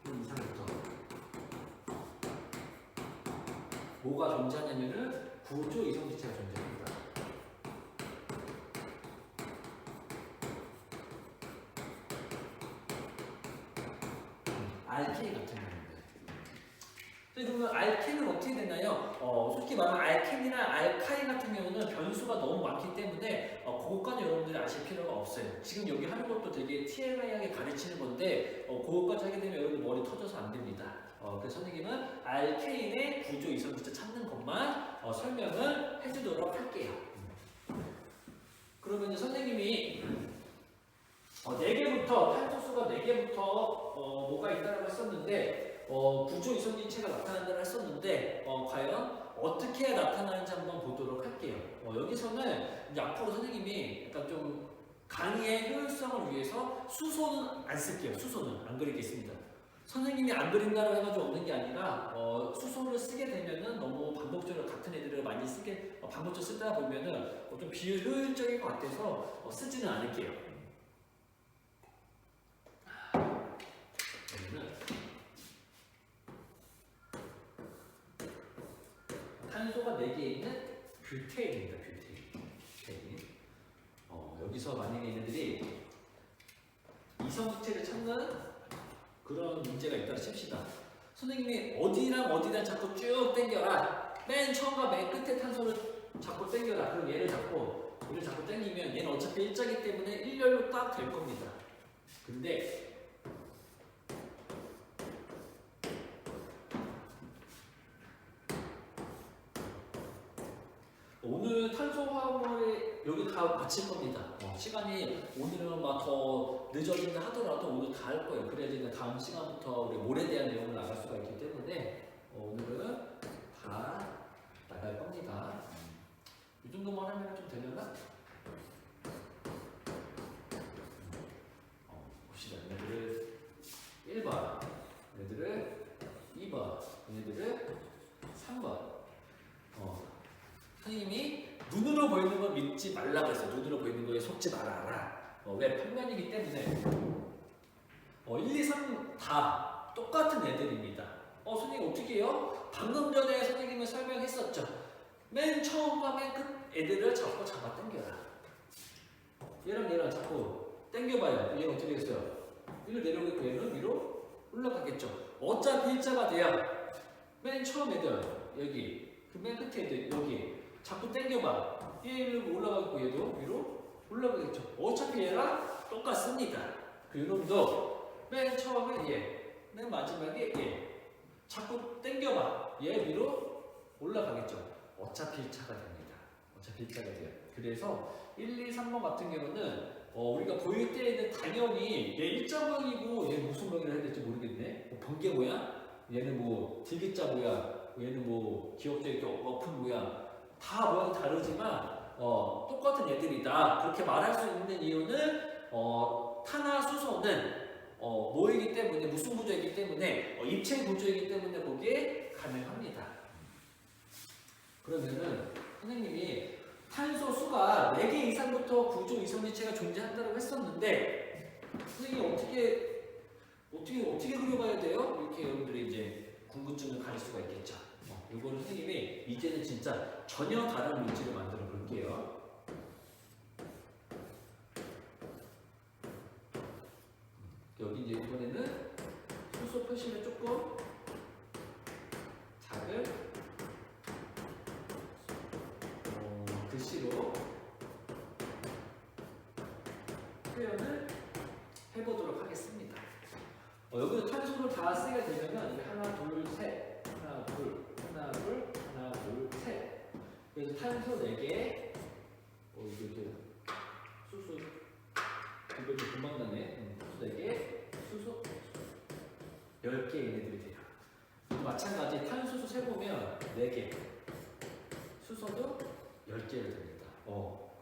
이상부터 뭐가 존재하냐면은 구조 이성지체가 존재합니다. 알케인 같은 경우인데. 그러면 알케인은 어떻게 되나요? 솔직히 말하면 알케인이나 알카인 같은 경우는 변수가 너무 많기 때문에 그것까지 여러분들이 아실 필요가 없어요. 지금 여기 하는 것도 되게 TMI하게 가르치는 건데 그것까지 하게 되면 여러분 머리 터져서 안 됩니다. 그래서 선생님은 알케인의 구조 이성지체 찾는 것만 설명을 해주도록 할게요. 그러면 이제 선생님이 4개부터 탄소수가 4개부터 뭐가 있다고 했었는데 구조 이성지체가 나타난다고 했었는데 과연 어떻게 나타나는지 한번 보도록 할게요. 여기서는 이제 앞으로 선생님이 약간 좀 강의의 효율성을 위해서 수소는 안 쓸게요. 수소는 안 그리겠습니다. 선생님이 안 그린다고 해가지고 없는 게 아니라 수소를 쓰게 되면은 너무 반복적으로 같은 애들을 많이 반복적으로 쓰다 보면은 좀 비효율적인 것 같아서 쓰지는 않을게요. 탄소가 4개 있는 뷰테인입니다. 뷰테인. 여기서 만약에 얘네들이 이성지체를 찾는 그런 문제가 있다고 칩시다. 선생님이 어디랑 어디랑 자꾸 쭉 당겨라. 맨 처음과 맨 끝에 탄소를 자꾸 당겨라. 그럼 얘를 자꾸 당기면 얘는 어차피 일자기 때문에 일렬로 딱 될 겁니다. 근데 오늘 탄소화물에 여기 다 마칠 겁니다. 시간이 오늘은 막 더 늦어진다 하더라도 오늘 다 할 거예요. 그래야 이제 다음 시간부터 우리 몰에 대한 내용을 나갈 수가 있기 때문에 오늘은 다 나갈 겁니다. 이 정도만 하면 좀 되려나? 봅시다. 얘네들을 1번, 얘네들을 2번, 얘네들을 3번. 선생님이 눈으로 보이는 건 믿지 말라고 했어요. 눈으로 보이는 거에 속지 말아라. 왜? 평면이기 때문에 1, 2, 3 다 똑같은 애들입니다. 선생님 어떻게 해요? 방금 전에 선생님은 설명했었죠. 맨 처음과 맨 끝 애들을 자꾸 잡아 당겨라. 얘랑 자꾸 당겨봐요. 얘는 어떻게 됐어요? 위로 내려오고 얘는 위로 올라가겠죠. 어차피 일자가 돼야 맨 처음 애들 여기 그 맨 끝에 애들 여기 자꾸 당겨봐. 얘를 올라가고 얘도 위로 올라가겠죠. 어차피 얘랑 똑같습니다. 그 여러분도 맨 처음에 얘, 맨 마지막에 얘 자꾸 당겨봐. 얘 위로 올라가겠죠. 어차피 1차가 됩니다. 어차피 일자가 돼요. 그래서 1, 2, 3번 같은 경우는 우리가 보일 때에는 당연히 얘 일자 모양이고 얘 무슨 모양이라 해야 될지 모르겠네. 뭐 번개 모양? 얘는 뭐 디귿자 모양? 얘는 뭐 기역자 이렇게 엎은 모양? 다 모양이 다르지만 똑같은 애들이다. 그렇게 말할 수 있는 이유는 탄화수소는 뭐이기 때문에 무슨 구조이기 때문에 입체 구조이기 때문에 거기에 가능합니다. 그러면은 선생님이 탄소 수가 4개 이상부터 구조 이성지체가 존재한다고 했었는데 선생님이 어떻게 그려봐야 돼요? 이렇게 여러분들이 이제 궁금증을 가질 수가 있겠죠. 이거를 선생님이 이제는 진짜 전혀 다른 물질을 만들어 볼게요. 여기 이제 이번에는 수소 표시를 조금 작은 글씨로 표현을 해보도록 하겠습니다. 여기서 탄소를 다 쓰게 되면은 하나, 둘, 셋, 하나, 둘, 하나, 둘, 하나, 둘, 셋. 그래서 탄소 4개, 이게 수소 이거 좀 금방 나네. 수소 4개, 수소 10개 얘네들이 돼요. 마찬가지 탄소수 세보면 4개, 수소도 10개를 됩니다.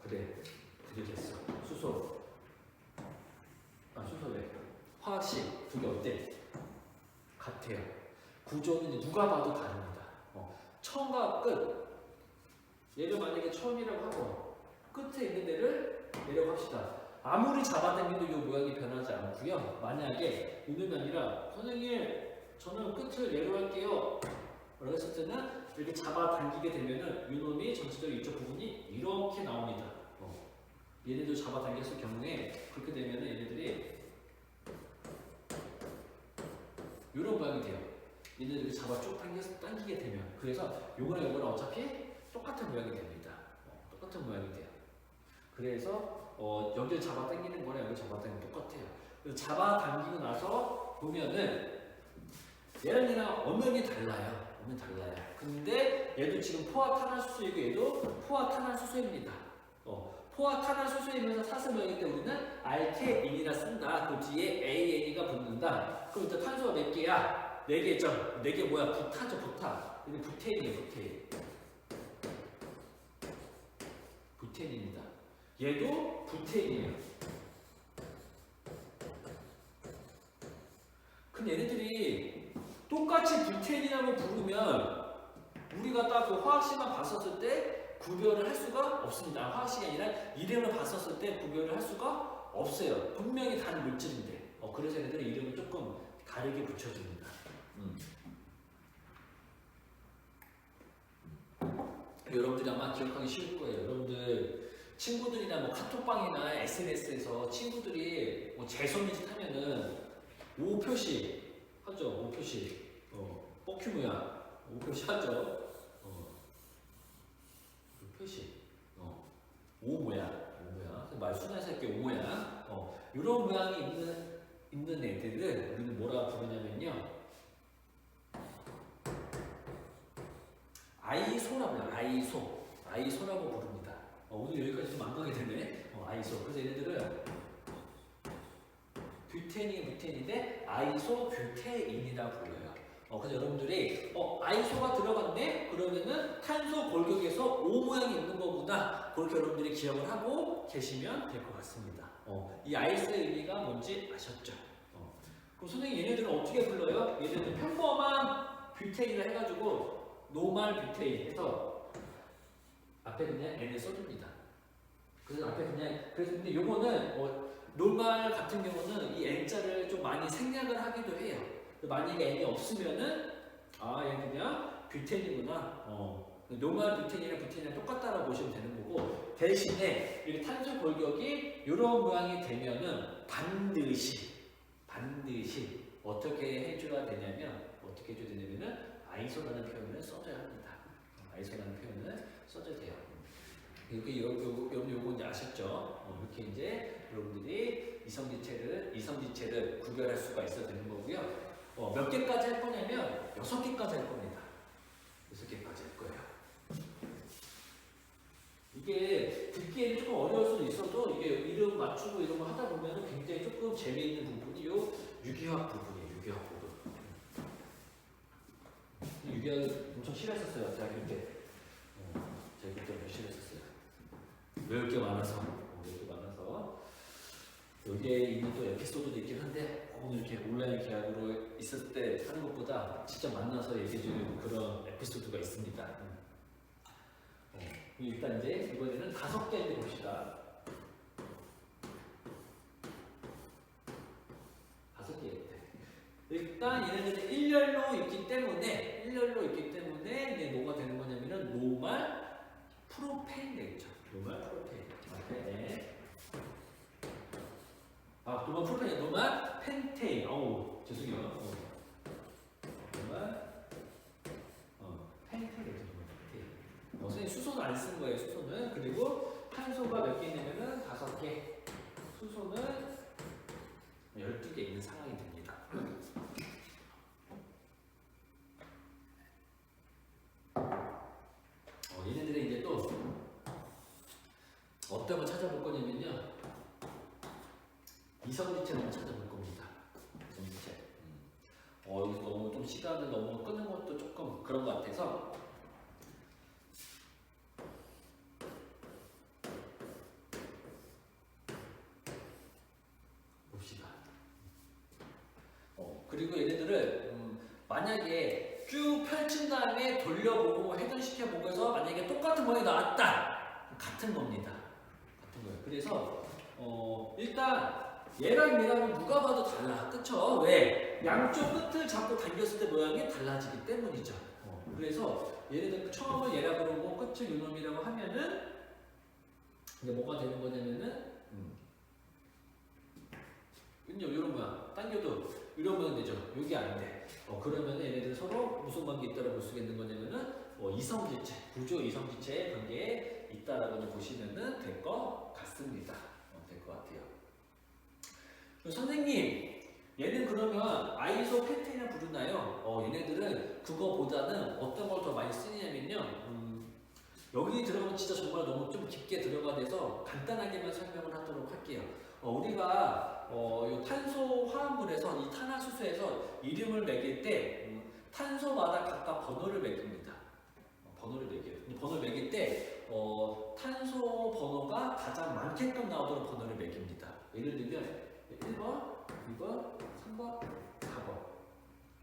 그래. 그게 됐어. 수소 왜? 화학식 두 개 어때? 같아요. 구조는 이제 누가 봐도 다릅니다. 처음과 끝. 얘를 만약에 처음이라고 하고 끝에 있는 데를 내려고 합시다. 아무리 잡아당겨도 이 모양이 변하지 않고요. 만약에 이놈이 아니라 선생님 저는 끝을 내려갈게요 라고 했을 때는 이렇게 잡아당기게 되면은 이놈이 전체적으로 이쪽 부분이 이렇게 나옵니다. 얘네들 잡아당겼을 경우에 그렇게 되면은 얘네들이 이런 모양이 돼요. 얘네들 이렇게 잡아 쭉 당기게 되면 그래서 요거랑 요거랑 어차피 똑같은 모양이 됩니다. 똑같은 모양이 돼요. 그래서 여기를 잡아당기는 거랑 여기 잡아당기는 똑같아요. 그래서 잡아당기고 나서 보면은 얘랑 엄연히 달라요. 근데 얘도 지금 포화탄화수소이고 얘도 포화탄화수소입니다. 포화탄화수소이면서 사슬 모양일 때 우리는 알케인이라 쓴다. 그 뒤에 AN이가 붙는다. 그럼 일단 탄소가 몇 개야? 4개죠. 4개 뭐야? 부타죠, 부타. 이게 부테인이에요, 부테인입니다. 얘도 부테인이에요. 그럼 얘네들이 똑같이 부테인이라고 부르면 우리가 딱 그 화학식만 봤었을 때 구별을 할 수가 없습니다. 화학식이 아니라 이름을 봤었을 때 구별을 할 수가 없어요. 분명히 다른 물질인데. 그래서 얘네들은 이름을 조금 다르게 붙여줍니다. 여러분들이 아마 기억하기 쉬울 거예요. 여러분들 친구들이나 뭐 카톡방이나 SNS에서 친구들이 뭐 재소미짓 하면은 O 표시 하죠. O 표시. 뻑큐 모양. O 표시 하죠. 표시. O 모양. 말 순화해서 이렇게 O 모양. 이런 모양이 있는 애들을 우리는 뭐라 부르냐면요. 아이소라고 해요. 아이소라고 부릅니다. 오늘 여기까지 좀 안 가게 되네. 아이소. 그래서 얘네들은 뷰테인인데 아이소뷰테인이라 불러요. 그래서 여러분들이 아이소가 들어갔네? 그러면은 탄소 골격에서 O 모양이 있는 거구나. 그렇게 여러분들이 기억을 하고 계시면 될 것 같습니다. 이 아이소의 의미가 뭔지 아셨죠? 그럼 선생님 얘네들은 어떻게 불러요? 얘네들은 평범한 뷰테인을 해가지고 노말 뷰테인 해서 앞에 그냥 N을 써줍니다. 그래서 앞에 그래서 근데 요거는 노말 같은 경우는 이 N자를 좀 많이 생략을 하기도 해요. 만약에 N이 없으면은 얘는 그냥 뷰텐이구나. 노말 뷰텐이랑 뷰텐이랑 똑같다라고 보시면 되는 거고 대신에 이 탄소 골격이 이런 모양이 되면은 반드시 어떻게 해줘야 되냐면은 아이소라는 표현을 써줘야 합니다. 아이소라는 표현을 써줘야 돼요. 여러분 요거 이제 아셨죠? 이렇게 이제 여러분들이 이성지체를 구별할 수가 있어야 되는 거고요. 몇 개까지 할 거냐면 6개까지 할 겁니다. 6개까지 할 거예요. 읽기에는 조금 어려울 수도 있어도 이게 이름 맞추고 이런 거 하다 보면 굉장히 조금 재미있는 부분이 요 유기화학 부분이에요. 유기화학 부분. 유기화학을 엄청 싫어했었어요. 대학교 때. 제가 그때 엄청 싫어했었어요. 외울 게 많아서. 외울 게 많아서. 여기에 있는 또 에피소드도 있긴 한데 오늘 이렇게 온라인 계약으로 있을 때 하는 것보다 직접 만나서 얘기해주는 그런 에피소드가 있습니다. 일단 이제 이번에는 5개 봅시다. 5개. 일단 얘네들은 일렬로 있기 때문에 이제 뭐가 되는 거냐면은 노말 프로페인 되겠죠. 노말 프로페인. 네. 노말 프로페인, 노말 펜테인. 어우, 죄송해요. 노말 펜테인. 선생님 수소는 안 쓴 거예요. 수소는. 그리고 탄소가 몇 개 있냐면은 5개. 수소는 12개 있는 상황이 됩니다. 얘네들은 이제 또 어떤 걸 찾아볼 거냐면요. 이성지체를 한번 찾아볼 겁니다. 이성지체. 여기서 너무 좀 시간을 너무 끄는 것도 조금 그런 것 같아서 봅시다. 그리고 얘네들을 만약에 쭉 펼친 다음에 돌려보고 회전시켜보고 해서 만약에 똑같은 모양이 나왔다. 같은 겁니다. 같은 거예요. 그래서 일단 얘랑 얘랑은 누가 봐도 달라. 그쵸? 왜? 양쪽 끝을 잡고 당겼을 때 모양이 달라지기 때문이죠. 그래서 얘네들 처음을 얘라 그러고 끝을 요놈이라고 하면은 이제 뭐가 되는 거냐면은 이런 모양 당겨도 이런 모양 되죠. 여기 안 돼. 그러면 얘네들 서로 무슨 관계 있다고 볼 수 있는 거냐면은 이성지체, 구조 이성지체의 관계에 있다라고 보시면은 될 것 같습니다. 될 것 같아요. 선생님, 얘는 그러면 아이소 펜테인을 부르나요? 얘네들은 그거보다는 어떤 걸 더 많이 쓰냐면요. 여기 들어가면 진짜 정말 너무 좀 깊게 들어가 돼서 간단하게만 설명을 하도록 할게요. 우리가 이 탄소 화합물에서 이 탄화수소에서 이름을 매길 때 탄소마다 각각 번호를 매깁니다. 번호를 매겨요. 번호를 매길 때 탄소 번호가 가장 많게끔 나오도록 번호를 매깁니다. 예를 들면 1번, 2번, 3번, 4번.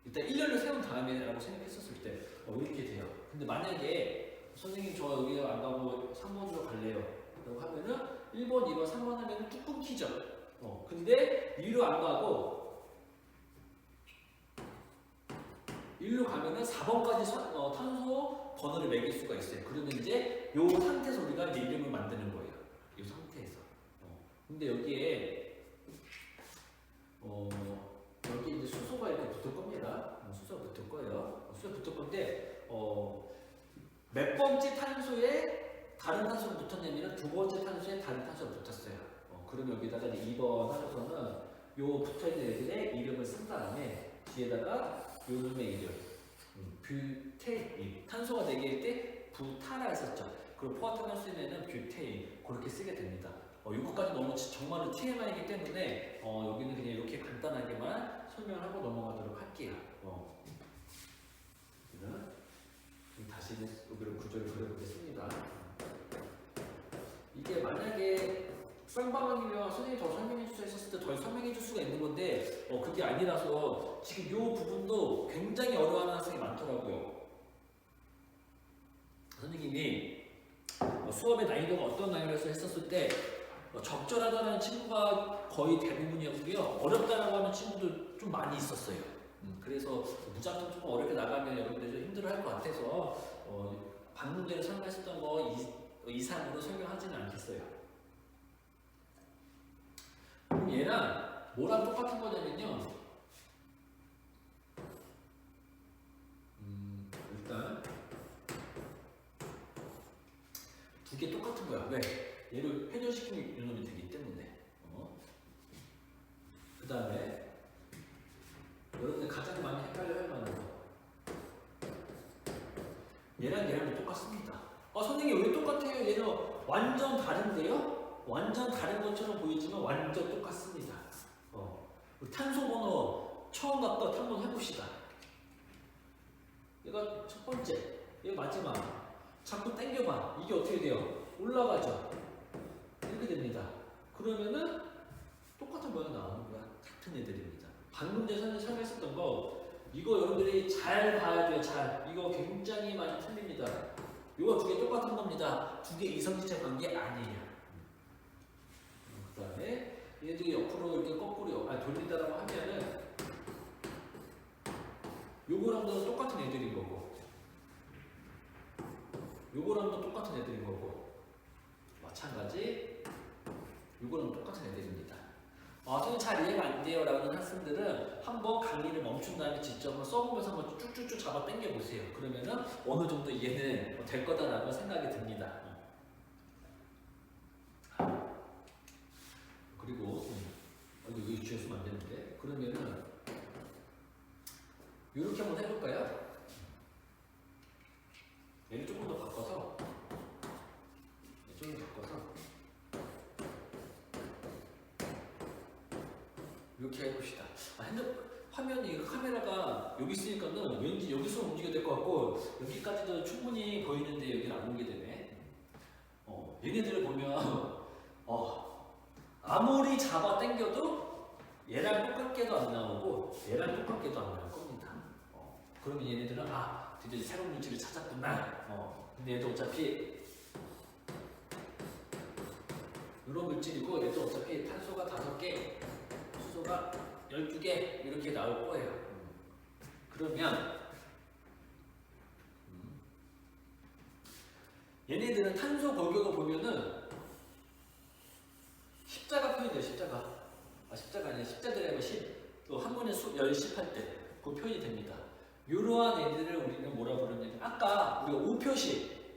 일단 일렬로 세운 다음에라고 생각했었을 때 이렇게 돼요. 근데 만약에 선생님 저 여기 안 가고 3번으로 갈래요. 라고 하면은 1번, 2번, 3번 하면은 쭉 끊기죠. 근데 위로 안 가고 1로 가면은 4번까지 탄소 번호를 매길 수가 있어요. 그러면 이제 이 상태에서 우리가 이제 이름을 만드는 거예요. 이 상태에서. 근데 여기에 여기 이제 수소가 이렇게 붙을 겁니다. 수소가 붙을 거예요. 수소가 붙을 건데 몇 번째 탄소에 다른 탄소가 붙었냐면 두 번째 탄소에 다른 탄소가 붙었어요. 그럼 여기다가 이제 2번 하고서는 요 붙어있는 애들의 이름을 쓴 다음에 뒤에다가 요 놈의 이름 뷰테인 탄소가 4개일 때 부타라 했었죠. 그리고 포화탄화수에는 뷰테인 그렇게 쓰게 됩니다. 이것까지 너무 정말로 TMI이기 때문에 여기는 그냥 이렇게 간단하게만 설명하고 넘어가도록 할게요. 다시 여기로 구조를 그려보겠습니다. 이게 만약에 쌍방울이면 선생님이 더 설명해 주셔 했었을 때 더 설명해 줄 수가 있는 건데 그게 아니라서 지금 이 부분도 굉장히 어려워하는 학생이 많더라고요. 선생님이 수업의 난이도가 어떤 난이도에서 했었을 때 적절하다는 친구가 거의 대부분이었고요. 어렵다라고 하는 친구도 좀 많이 있었어요. 그래서 무작정 조금 어렵게 나가면 여러분들 좀 힘들어할 것 같아서 방금 전에 설명했었던 거 이상으로 설명하지는 않겠어요. 그럼 얘랑 뭐랑 똑같은 거냐면요. 일단 두 개 똑같은 거야. 왜? 얘를 회전시키는 유놈이 되기 때문에. 그 다음에 여러분들 가장 많이 헷갈려 할 만한 거. 얘랑 얘랑도 똑같습니다. 선생님 왜 똑같아요? 얘는 완전 다른데요? 완전 다른 것처럼 보이지만 완전 똑같습니다. 탄소 번호 처음 갖다 한번 해봅시다. 얘가 첫 번째, 얘가 마지막. 자꾸 당겨봐. 이게 어떻게 돼요? 올라가죠. 이렇게 됩니다. 그러면은 똑같은 모양 나오는 거야. 같은 애들입니다. 방금 전에 설명했었던 거 이거 여러분들이 잘 봐야 돼요. 잘. 이거 굉장히 많이 틀립니다. 이거 두 개 똑같은 겁니다. 두 개 이성지체 관계 아니에요. 그 다음에 얘들이 옆으로 이렇게 거꾸로 돌린다라고 하면은 요거랑도 똑같은 애들인 거고 요거랑도 똑같은 애들인 거고 마찬가지 요거랑 똑같은 애들입니다. 선생님 잘 이해가 안 돼요 라는 학생들은 한번 강의를 멈춘 다음에 직접 한번 써보면서 한번 쭉쭉쭉 잡아 당겨 보세요. 그러면은 어느 정도 이해는 될 거다라고 생각이 듭니다. 그리고 여기 주였으면 안 되는데 그러면은 이렇게 한번 해볼까요? 얘를 조금 더 바꿔서 이렇게 해봅시다. 화면이 카메라가 여기 있으니까는 왠지 여기서 움직여야 될 것 같고 여기까지도 충분히 보이는데 여기는 안 오게 되네. 얘네들을 보면 아무리 잡아 당겨도 얘랑 똑같게도 안 나오고 얘랑 똑같게도 안 나올 겁니다. 그러면 얘네들은 드디어 새로운 물질을 찾았구나. 근데 얘도 어차피 이런 물질이고 얘도 어차피 탄소가 5개, 수소가 12개 이렇게 나올 거예요. 그러면 얘네들은 탄소 골격을 보면은 십자가 표현이 돼요. 십자가 아니라 십자들의 10, 또 한 번에 열 10 할 때 그 표현이 됩니다. 이러한 애들을 우리는 뭐라 부르냐면 아까 우리가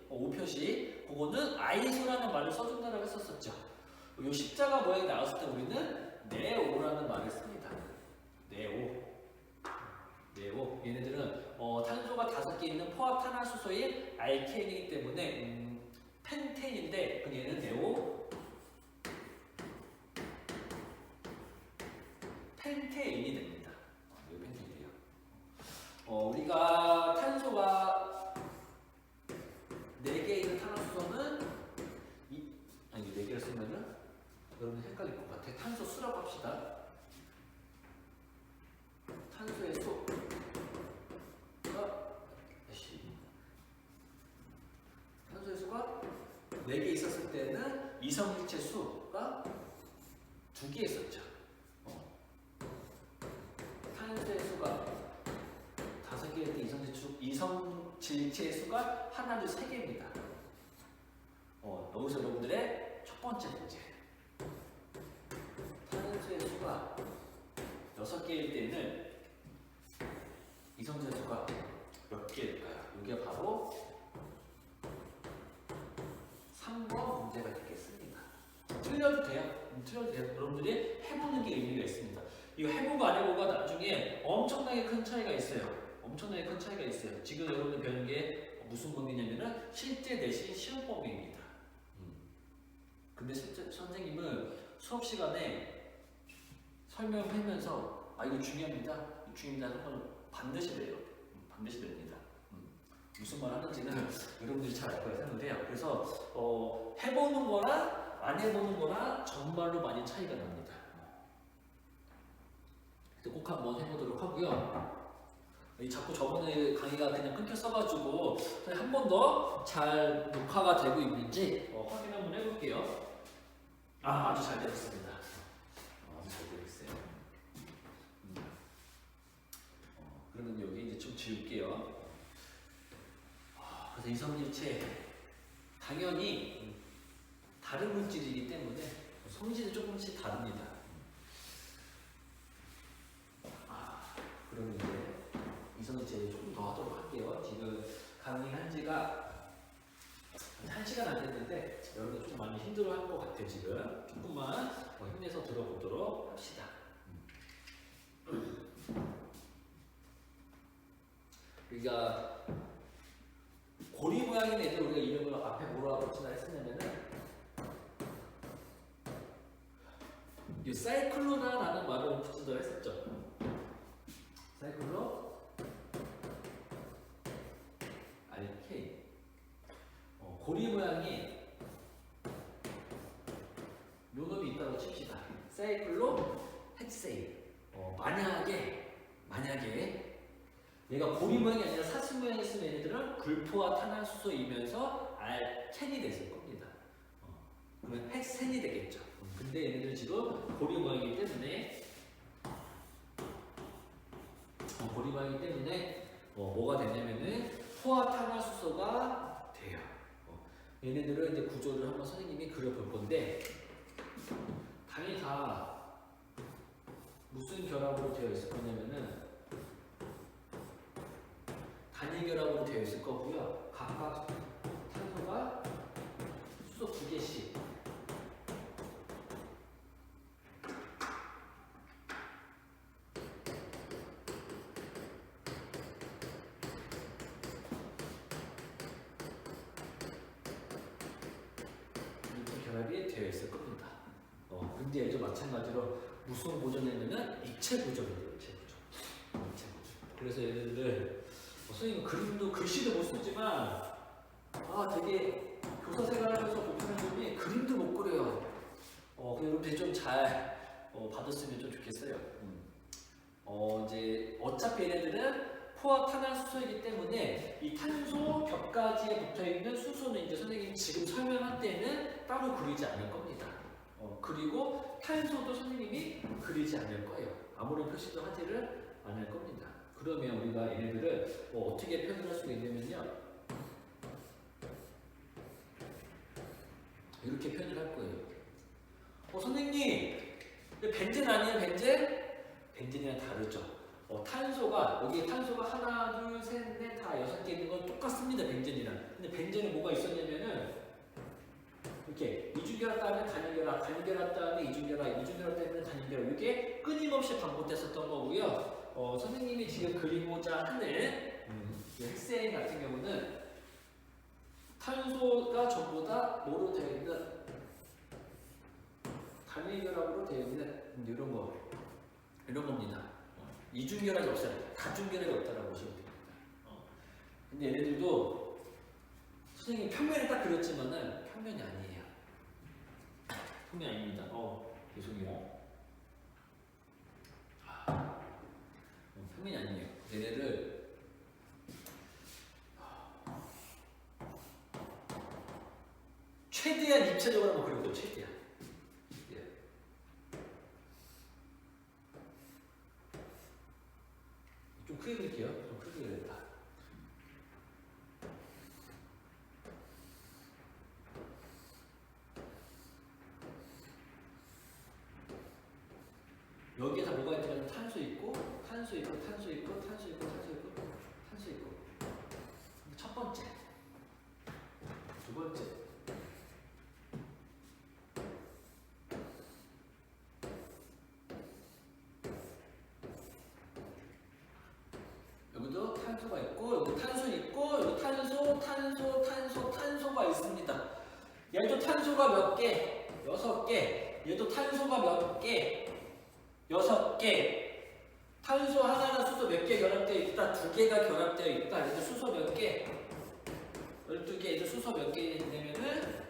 오표시 그거는 아이소라는 말을 써준다고 했었었죠. 이 십자가 모양이 나왔을 때 우리는 네오라는 말을 씁니다. 네오. 얘네들은 탄소가 5개 있는 포화 탄화수소인 알케인이기 때문에 펜텐인데 그 얘는 네오 펜테인이 됩니다. 이거 펜테인이에요. 우리가 탄소가 4개 있는 탄화수소는 4개를 쓰면은 여러분 헷갈릴 것 같아. 탄소 수라고 합시다. 탄소의 수가 4개 있었을 때는 이성질체 수가 2개 있었죠. 탄소의 수가 5개일 때 이성질체의 수가 하나, 둘, 3개입니다. 여기서 여러분들의 첫 번째 문제. 탄소의 수가 6개일 때는 이성질체 수가 몇 개일까요? 이게 바로 3번 문제가 되겠습니다. 틀려도 돼요. 여러분들이 해보는 게 의미가 있습니다. 이거 해보고 안 해보고가 나중에 엄청나게 큰 차이가 있어요. 지금 여러분들 배우는 게 무슨 범위냐면은 실제 내신 시험 범위입니다. 근데 실제 선생님은 수업 시간에 설명하면서 이거 중요합니다 하는 걸 반드시 돼요. 반드시 됩니다. 무슨 말 하는지는 여러분들이 잘 알 거라 생각해요. 그래서 해보는 거랑 안 해보는 거랑 정말로 많이 차이가 납니다. 꼭 한번 해보도록 하고요. 자꾸 저번에 강의가 그냥 끊겼어가지고 한 번 더 잘 녹화가 되고 있는지 확인 한번 해볼게요. 아주 잘 되었습니다. 아주 잘 되고 있어요. 그러면 여기 이제 좀 지울게요. 그래서 이성질체 당연히 다른 물질이기 때문에 성질이 조금씩 다릅니다. 그러면 이제 이성질체 조금 더 하도록 할게요. 지금 강의한 지가 1시간 안 됐는데 여러분들 좀 많이 힘들어할 것 같아요. 지금 조금만 힘내서 들어보도록 합시다. 우리가 고리 모양인 애들 우리가 이름을 앞에 뭐라고 붙이나 했었냐면은 이 사이클로라라는 말을 붙이도록 했었죠. 사이클로 RK. 고리 모양이 요 놈이 있다고 칩시다. 사이클로 헥세인. 만약에 얘가 고리 모양이 아니라 사슴 모양이 있으면 얘네들은 불포화 탄화수소이면서 알켄이 됐을 겁니다. 그러면 헥센이 되겠죠. 근데 얘네들은 지금 고리 모양이기 때문에 뭐가 되냐면은 포화 탄화수소가 돼요. 얘네들은 이제 구조를 한번 선생님이 그려볼 건데 당연히 다 무슨 결합으로 되어 있을 거냐면은 단일 결합으로 되어 있을 거고요. 각각 탄소가 수소 2개씩. 이렇게 결합이 되어 있을 겁니다. 근데 얘도 마찬가지로 무슨 구조냐면은 입체 구조입니다. 입체 구조. 그래서 얘네들 선생님 그림도 글씨도 못 쓰지만 되게 교사 생활하면서 못하는 점이 그림도 못 그려요. 여러분들이 좀 잘 받았으면 좀 좋겠어요. 이제 어차피 얘네들은 포화 탄화수소이기 때문에 이 탄소 벽가지에 붙어 있는 수소는 이제 선생님이 지금 설명할 때는 따로 그리지 않을 겁니다. 그리고 탄소도 선생님이 그리지 않을 거예요. 아무런 표시도 하지를 않을 겁니다. 그러면 우리가 얘네들을 어떻게 표현할 수가 있냐면요. 이렇게 표현을 할 거예요. 선생님, 벤젠 아니에요? 벤젠? 벤젠이랑 다르죠. 탄소가, 여기 탄소가 하나, 둘, 셋, 넷, 다 6개 있는 건 똑같습니다. 벤젠이랑. 근데 벤젠에 뭐가 있었냐면은 이렇게 이중결합 다음에 단일결합, 단일결합 다음에 이중결합, 이중결합 때문에 단일결합. 이게 끊임없이 반복됐었던 거고요. 선생님이 지금 그리고자 하는 헥세인 같은 경우는 탄소가 전부 다 뭐로 되어 있는 단일결합으로 되어 있는 이런 겁니다. 이중결합이 없어요. 다중결합이 없다라고 보시면 됩니다. 근데 얘네들도 선생님이 평면을 딱 그렸지만은 평면이 아니에요. 평면이 아닙니다. 죄송해요. 평면이 아니에요. 얘네를 최대한 입체적으로 한번 그려보세요. 최대한. 좀 크게 그릴게요. 좀 크게 그렸다. 여기에 다 뭐가 있냐면 탄소 있고, 탄소 있고, 탄소 있고, 탄소 있고, 탄소 있고, 탄소 있고. 첫 번째, 두 번째. 여기도 탄소가 있고, 여기 탄소 있고, 여기 탄소가 있습니다. 얘도 탄소가 몇 개? 6개. 얘도 탄소가 몇 개? 6개. 탄소 하나랑 수소 몇 개 결합되어 있다? 2개가 결합되어 있다. 얘도 수소 몇 개? 12개. 얘도 수소 몇 개 있냐면은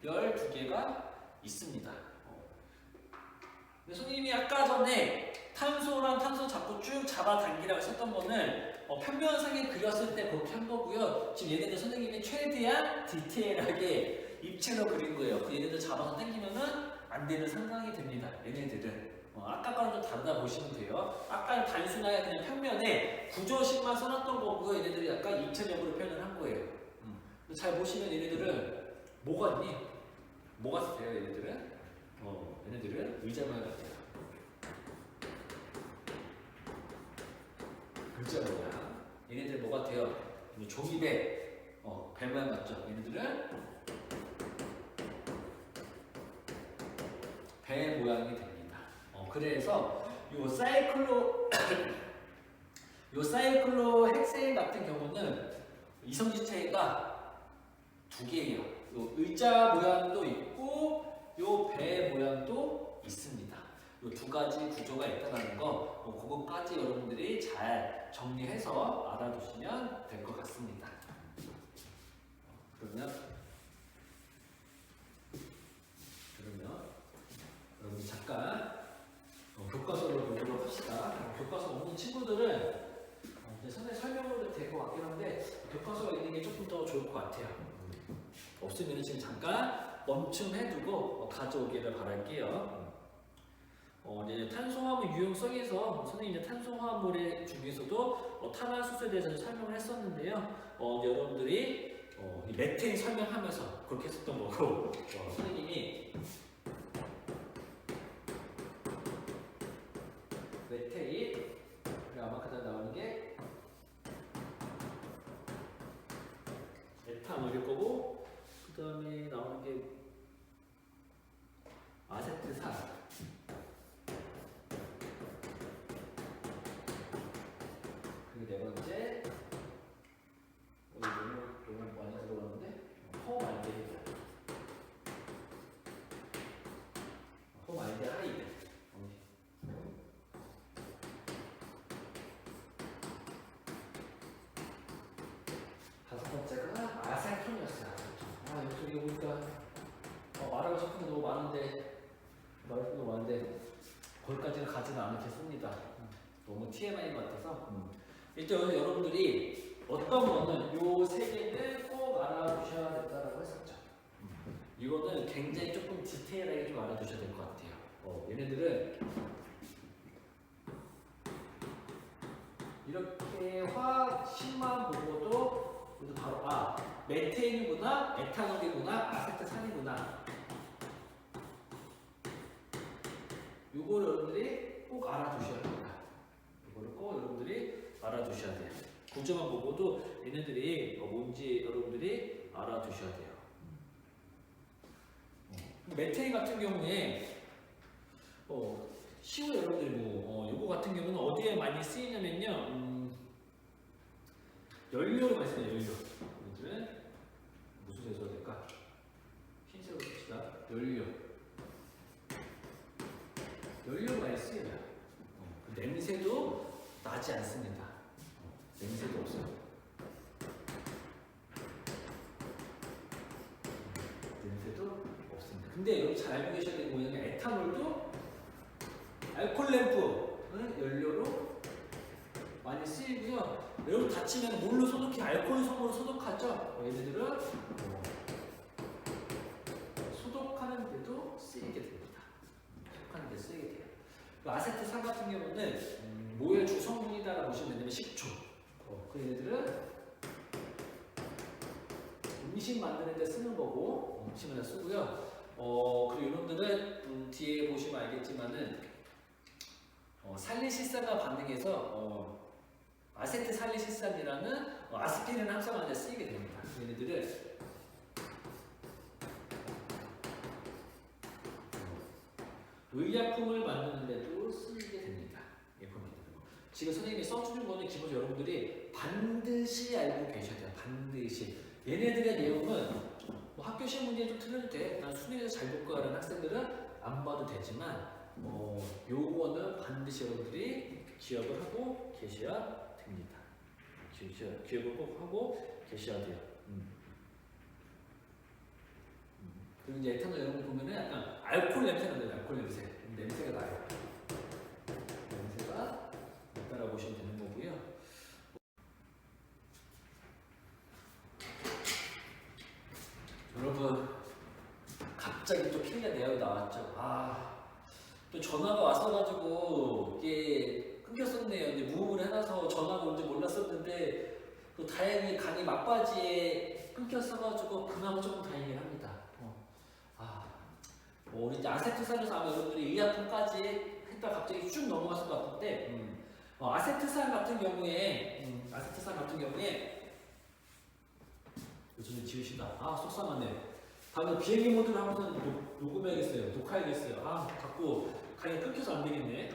12개가 있습니다. 근데 선생님이 아까 전에 탄소랑 탄소 자꾸 쭉 잡아당기라고 했었던 거는 평면상에 그렸을 때 그렇게 한 거고요. 지금 얘네들 선생님이 최대한 디테일하게 입체로 그린 거예요. 얘네들 잡아서 당기면은 안 되는 상황이 됩니다. 얘네들은. 아까랑 좀 다르다 보시면 돼요. 아까는 단순하게 그냥 평면에 구조식만 써놨던 거고요. 얘네들이 약간 입체적으로 표현을 한 거예요. 잘 보시면 얘네들은 뭐가 있니? 뭐가 돼요? 얘네들은? 얘네들은 의자 모양 같아요. 의자 모양. 얘네들 뭐가 돼요? 종이배, 배 모양 같죠? 얘네들은 배 모양이 됩니다. 그래서 요 사이클로 헥세인 같은 경우는 이성지체가 2개예요. 요 의자 모양도 있고 요 배 모양도 있습니다. 이 두 가지 구조가 있다는 거, 그거까지 여러분들이 잘 정리해서 알아두시면 될 것 같습니다. 그러면 여러분 잠깐 교과서를 보도록 합시다. 교과서 없는 친구들은 이제 선생님 설명으로 될 것 같긴 한데 교과서가 있는 게 조금 더 좋을 것 같아요. 없으면 지금 잠깐 멈춤해두고 가져오기를 바랄게요. 이제 탄소화물 유용성에서 선생님 이제 탄소화물의 중에서도 탄화수소에 대해서 설명을 했었는데요. 이제 여러분들이 이 메테인 설명하면서 그렇게 했었던 거고 선생님이 메테인 그리고 아마 그다음 나오는 게 에탄올일 거고 그 다음에 나오는 게 아세트산 그리고 네 번째 너무 많이 들어가는데 홈알데하이드 다섯 번째가 아세톤이었어요. 이쪽에 보니까 말하고 싶은 게 너무 많은데 거기까지는 가지는 않겠습니다. 너무 TMI인 것 같아서 일단 여러분들이 어떤 거는 요 세 개를 꼭 알아두셔야 된다고 했었죠. 이거는 굉장히 조금 디테일하게 좀 알아두셔야 될 것 같아요. 얘네들은 이렇게 화학식만 보고도 바로 메테인이구나, 에탄올이구나, 아세트산이구나. 요거를 여러분들이 꼭 알아두셔야 됩니다. 이거를 꼭 여러분들이 알아두셔야 돼요. 구조만 보고도 얘네들이 뭔지 여러분들이 알아두셔야 돼요. 메테인 같은 경우에 쉬운 여러분들이 요거 같은 경우는 어디에 많이 쓰이냐면요. 연료로 많이 쓰여요. 연료. 여러분들은 무슨 색 써야 될까? 흰색으로 씁시다. 연료로 많이 쓰여요. 냄새도 나지 않습니다. 냄새도 없어요. 냄새도 없습니다. 근데 여러분 잘 알고 계셔야 되는 게 뭐냐면 에탄올도 알코올 램프 연료로 많이 쓰이고요. 여러분 다치면 뭘로 소독해? 알코올 솜으로 소독하죠? 얘네들은 소독하는 데도 쓰이게 됩니다. 소독하는 데 쓰이게 돼요. 아세트산 같은 경우는 뭐의 주성분이다라고 보시면 되냐면 식초. 그 얘네들은 음식 만드는 데 쓰는 거고 음식을 쓰고요. 그리고 이놈들은 뒤에 보시면 알겠지만은 살리실산과 반응해서 아세트살리실산이라는 아스피린 합성하는 데 쓰이게 됩니다. 얘네들을 의약품을 만드는 데도 쓰이게 됩니다. 지금 선생님이 써주는 거는 기본적으로 여러분들이 반드시 알고 계셔야 돼요. 반드시. 얘네들의 내용은 학교 시험 문제 좀 틀려도 돼. 난 수능에서 잘 볼 거라는 학생들은 안 봐도 되지만 요거는 반드시 여러분들이 기억을 하고 계셔야 됩니다. 기억을 꼭 하고 계셔야 돼요. 그리고 이제 에탄올 여러분 보면은 약간 알코올 냄새가 나요. 알코올 냄새가 나요. 냄새가 있다라고 보시면 되는 거고요. 여러분 갑자기 또 피해가 내역이 나왔죠. 또 전화가 왔어가지고 이게 끊겼었네요. 이제 무음을 해놔서 전화가 온지 몰랐었는데 또 다행히 강의 막바지에 끊겼어가지고 그나마 조금 다행이긴 합니다. 우리 이제 아세트산에서 아마 여러분들이 의약품까지 했다 갑자기 쭉 넘어갔을 것 같은데 아세트산 같은 경우에 요즘에 지우신다. 속상하네. 다음에 비행기 모드를 하면서 녹음해야겠어요. 녹화해야겠어요. 자꾸 강의 끊겨서 안 되겠네.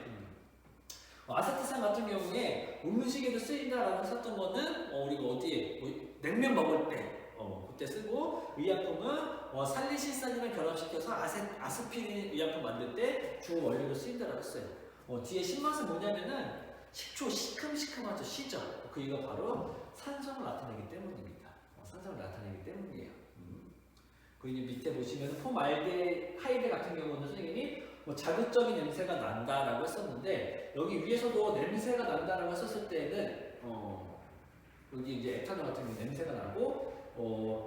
아세트산 같은 경우에 음식에도 쓰인다라고 썼던 거는 우리가 어디에 냉면 먹을 때 그때 쓰고 의약품은 살리실산이랑 결합시켜서 아스피린 의약품 만들 때 주 원료로 쓰인다고 했어요. 뒤에 신맛은 뭐냐면은 식초 시큼시큼하죠. 시죠. 그 이거 바로 산성을 나타내기 때문입니다. 산성을 나타내기 때문이에요. 그리고 이제 밑에 보시면 폼알데 하이드 같은 경우는 선생님이 자극적인 냄새가 난다라고 했었는데 여기 위에서도 냄새가 난다라고 했었을 때는 여기 이제 에탄올 같은 경우 냄새가 나고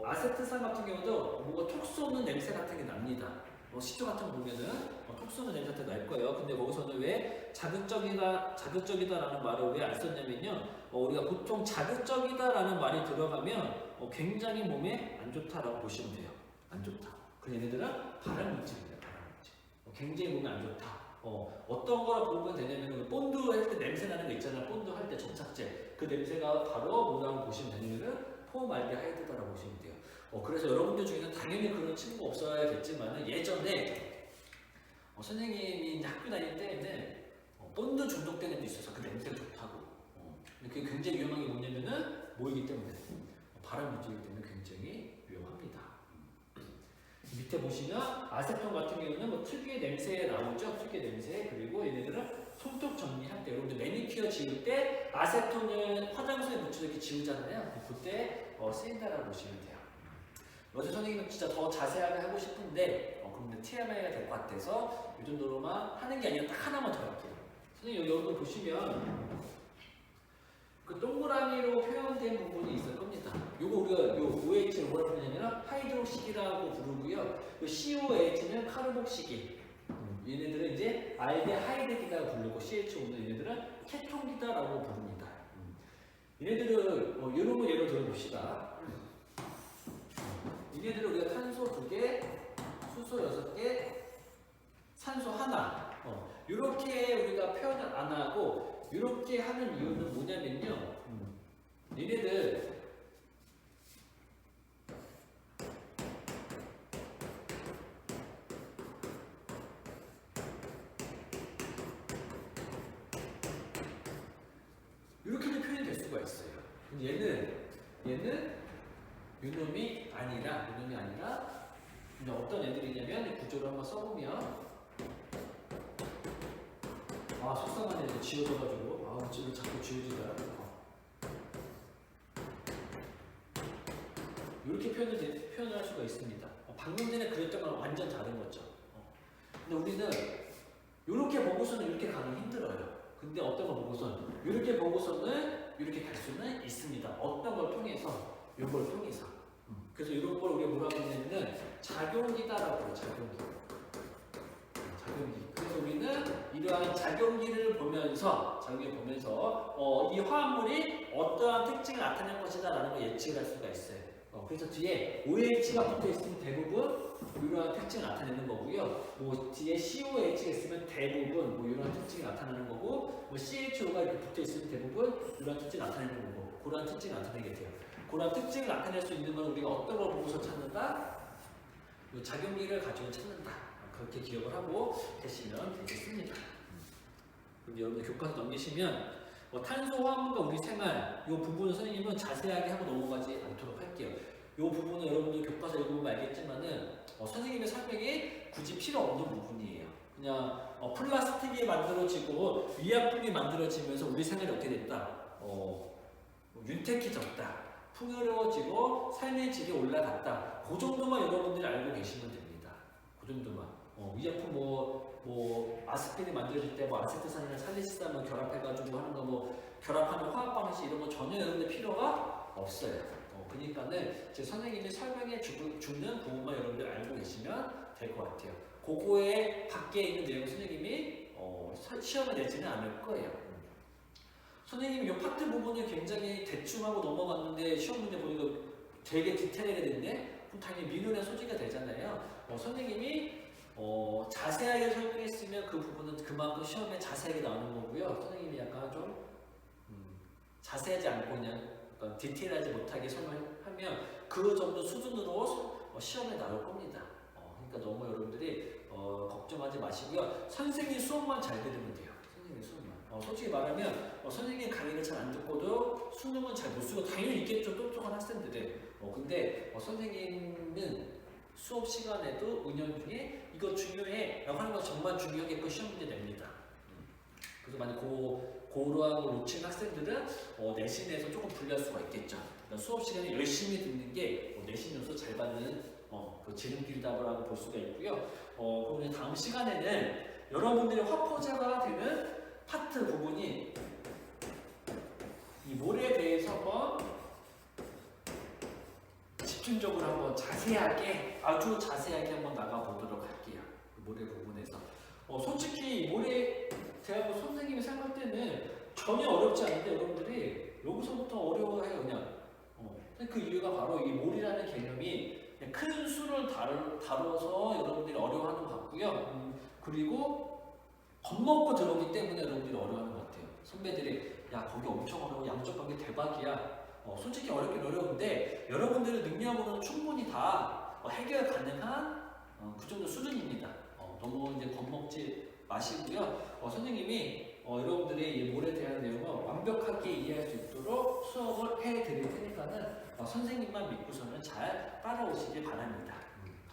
아세트산 같은 경우도 뭔가 톡 쏘는 냄새 같은 게 납니다. 시초 같은 거 보면은 톡 쏘는 냄새 같은 게 날 거예요. 근데 거기서는 왜 자극적이다라는 말을 왜 안 썼냐면요. 우리가 보통 자극적이다라는 말이 들어가면 굉장히 몸에 안 좋다라고 보시면 돼요. 안 좋다. 그 얘네들은 발암 물질입니다. 발암 물질. 굉장히 몸에 안 좋다. 어떤 거라 보면 되냐면 본드 할 때 냄새 나는 거 있잖아요. 본드 할 때 접착제. 그 냄새가 바로 뭐라고 보시면 되냐면은 폼알데하이드다라고 보시면 돼요. 그래서 여러분들 중에는 당연히 그런 친구가 없어야겠지만 예전에 선생님이 이제 학교 다닐 때에는 본드 중독된 애도 있어서 그 냄새가 좋다고. 근데 그게 굉장히 위험한 게 뭐냐면은 뭐이기 때문에 발암 물질이기 때문에 굉장히 위험합니다. 밑에 보시면 아세톤 같은 경우는 뭐 특유의 냄새 나오죠. 특유의 냄새. 그리고 얘네들은 손톱 정리할 때 여러분들 매니큐어 지울 때 아세톤을 화장솜에 묻혀서 이렇게 지우잖아요. 그때 쓰인다라고 보시면 돼요. 여기서 선생님은 진짜 더 자세하게 하고 싶은데 그런데 TMI가 될 것 같아서 이 정도로만 하는 게 아니라 딱 하나만 더 할게요. 선생님 여러분 보시면 그 동그라미로 표현된 부분이 있을 겁니다. 요거 우리가 요 OH를 뭐라 부르냐면 하이드록시기라고 부르고요. 요 COH는 카르복시기. 얘네들은 이제 알데하이드기라고 부르고 CHO는 얘네들은 케톤기다라고 부릅니다. 얘네들은 이런 거 예로 들어봅시다. 얘네들은 우리가 탄소 2개, 수소 6개, 산소 하나. 이렇게 우리가 표현을 안 하고 이렇게 하는 이유는 뭐냐면요. 얘네들 이렇게도 표현이 될 수가 있어요. 얘는 요놈이 아니라 그냥 어떤 애들이냐면 구조를 한번 써보면 속상하네. 이제 지워져가지고 지금 자꾸 지워지더라. 이렇게 표현을 할 수가 있습니다. 방금 전에 그랬던 거랑 완전 다른 거죠. 근데 우리는 이렇게 보고서는 이렇게 가기 힘들어요. 근데 어떤 걸 보고서는 이렇게 보고서는 이렇게 갈 수는 있습니다. 어떤 걸 통해서 이걸 통해서. 그래서 이런 걸 우리가 뭐라고 하냐면은 작용기다라고 해요. 작용기. 그래서 우리는 이러한 작용기를 보면서 이 화합물이 어떠한 특징을 나타낼 것이다라는 걸 예측을 할 수가 있어요. 그래서 뒤에 OH가 붙어 있으면 대부분 이러한 특징을 나타내는 거고요. 뒤에 COH가 있으면 대부분 이러한 특징이 나타나는 거고, CHO가 이렇게 붙어 있으면 대부분 이러한 특징을 나타내는 거고, 그러한 특징을 나타내게 돼요. 그러한 특징을 나타낼 수 있는 건 우리가 어떤 걸 보고서 찾는다? 이 작용기를 가지고 찾는다. 그렇게 기억을 하고 계시면 되겠습니다. 그럼 여러분들 교과서 넘기시면 탄소 화합물과 우리 생활 이 부분을 선생님은 자세하게 하고 넘어가지 않도록 할게요. 이 부분은 여러분들 교과서 읽어보면 알겠지만은 선생님의 설명이 굳이 필요 없는 부분이에요. 그냥 플라스틱이 만들어지고 위약품이 만들어지면서 우리 생활이 어떻게 됐다? 윤택해졌다. 풍요로워지고 삶의 질이 올라갔다. 그 정도만 여러분들이 알고 계시면 됩니다. 그 정도만. 위약품 아스피린 만들어질 때 아세트산이랑 살리실산만 결합해가지고 하는 거 결합하는 화학 방식 이런 거 전혀 여러분들 필요가 없어요. 그러니까는 제 선생님이 설명해 주는 부분만 여러분들 알고 계시면 될 것 같아요. 그거에 밖에 있는 내용 선생님이 시험을 내지는 않을 거예요. 선생님이 이 파트 부분을 굉장히 대충 하고 넘어갔는데 시험 문제 보니까 되게 디테일하게 됐네? 그럼 당연히 미련의 소지가 되잖아요. 선생님이 자세하게 설명했으면 그 부분은 그만큼 시험에 자세하게 나오는 거고요. 선생님이 약간 좀 자세하지 않고 그냥 약간 디테일하지 못하게 설명하면 그 정도 수준으로 시험에 나올 겁니다. 그러니까 너무 여러분들이 걱정하지 마시고요. 선생님 수업만 잘 들으면 돼요. 선생님 수업만. 솔직히 말하면 선생님 강의를 잘 안 듣고도 수능은 잘 못 쓰고 당연히 있겠죠. 똑똑한 학생들은. 근데 선생님은 수업 시간에도 은연중에 이거 중요해 라고 하는 거 정말 중요하게 시험 문제 냅니다. 그래서 만약 고루한 걸 놓친 학생들은 내신에서 조금 불리할 수가 있겠죠. 그러니까 수업 시간에 열심히 듣는 게 내신 요소 잘 받는 그 지름길답이라고 볼 수가 있고요. 그러면 다음 시간에는 여러분들의 화포자가 되는 파트 부분이 이 모래에 대해서 한번 집중적으로 한번 자세하게 아주 자세하게 한번 나가보도록 할게요. 그 모래 부분에서 솔직히 모래 제가 뭐 선생님이 생각할 때는 전혀 어렵지 않은데 여러분들이 여기서부터 어려워해요 그냥. 그 이유가 바로 이 몰이라는 개념이 큰 수를 다뤄서 여러분들이 어려워하는 것 같고요. 그리고 겁먹고 들어오기 때문에 여러분들이 어려워하는 것 같아요. 선배들이 야 거기 엄청 어려워 양쪽 관계 대박이야. 솔직히 어렵긴 어려운데 여러분들의 능력으로는 충분히 다 해결 가능한 그 정도 수준입니다. 너무 이제 겁먹지 마시고요. 선생님이 여러분들이 이 몰에 대한 내용을 완벽하게 이해할 수 있도록 수업을 해드릴 테니까는 선생님만 믿고서는 잘 따라오시길 바랍니다.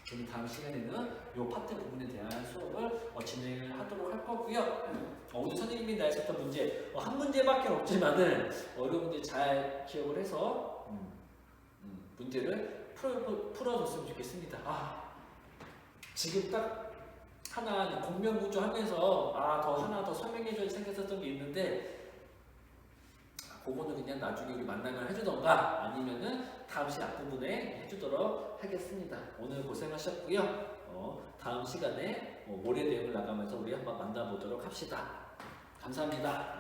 그럼 다음 시간에는 이 파트 부분에 대한 수업을 진행을 하도록 할 거고요. 오늘 선생님이 나에서부터 문제 한 문제밖에 없지만은 여러분들이 잘 기억을 해서 문제를 풀어줬으면 좋겠습니다. 지금 딱 하나 공명구조 하면서 하나 더 설명해줘야 생겼었던 게 있는데 그거는 그냥 나중에 우리 만나면 해주던가 아니면은 다음 시간 앞부분에 해주도록 하겠습니다. 오늘 고생하셨고요. 다음 시간에 모래 내용을 나가면서 우리 한번 만나보도록 합시다. 감사합니다.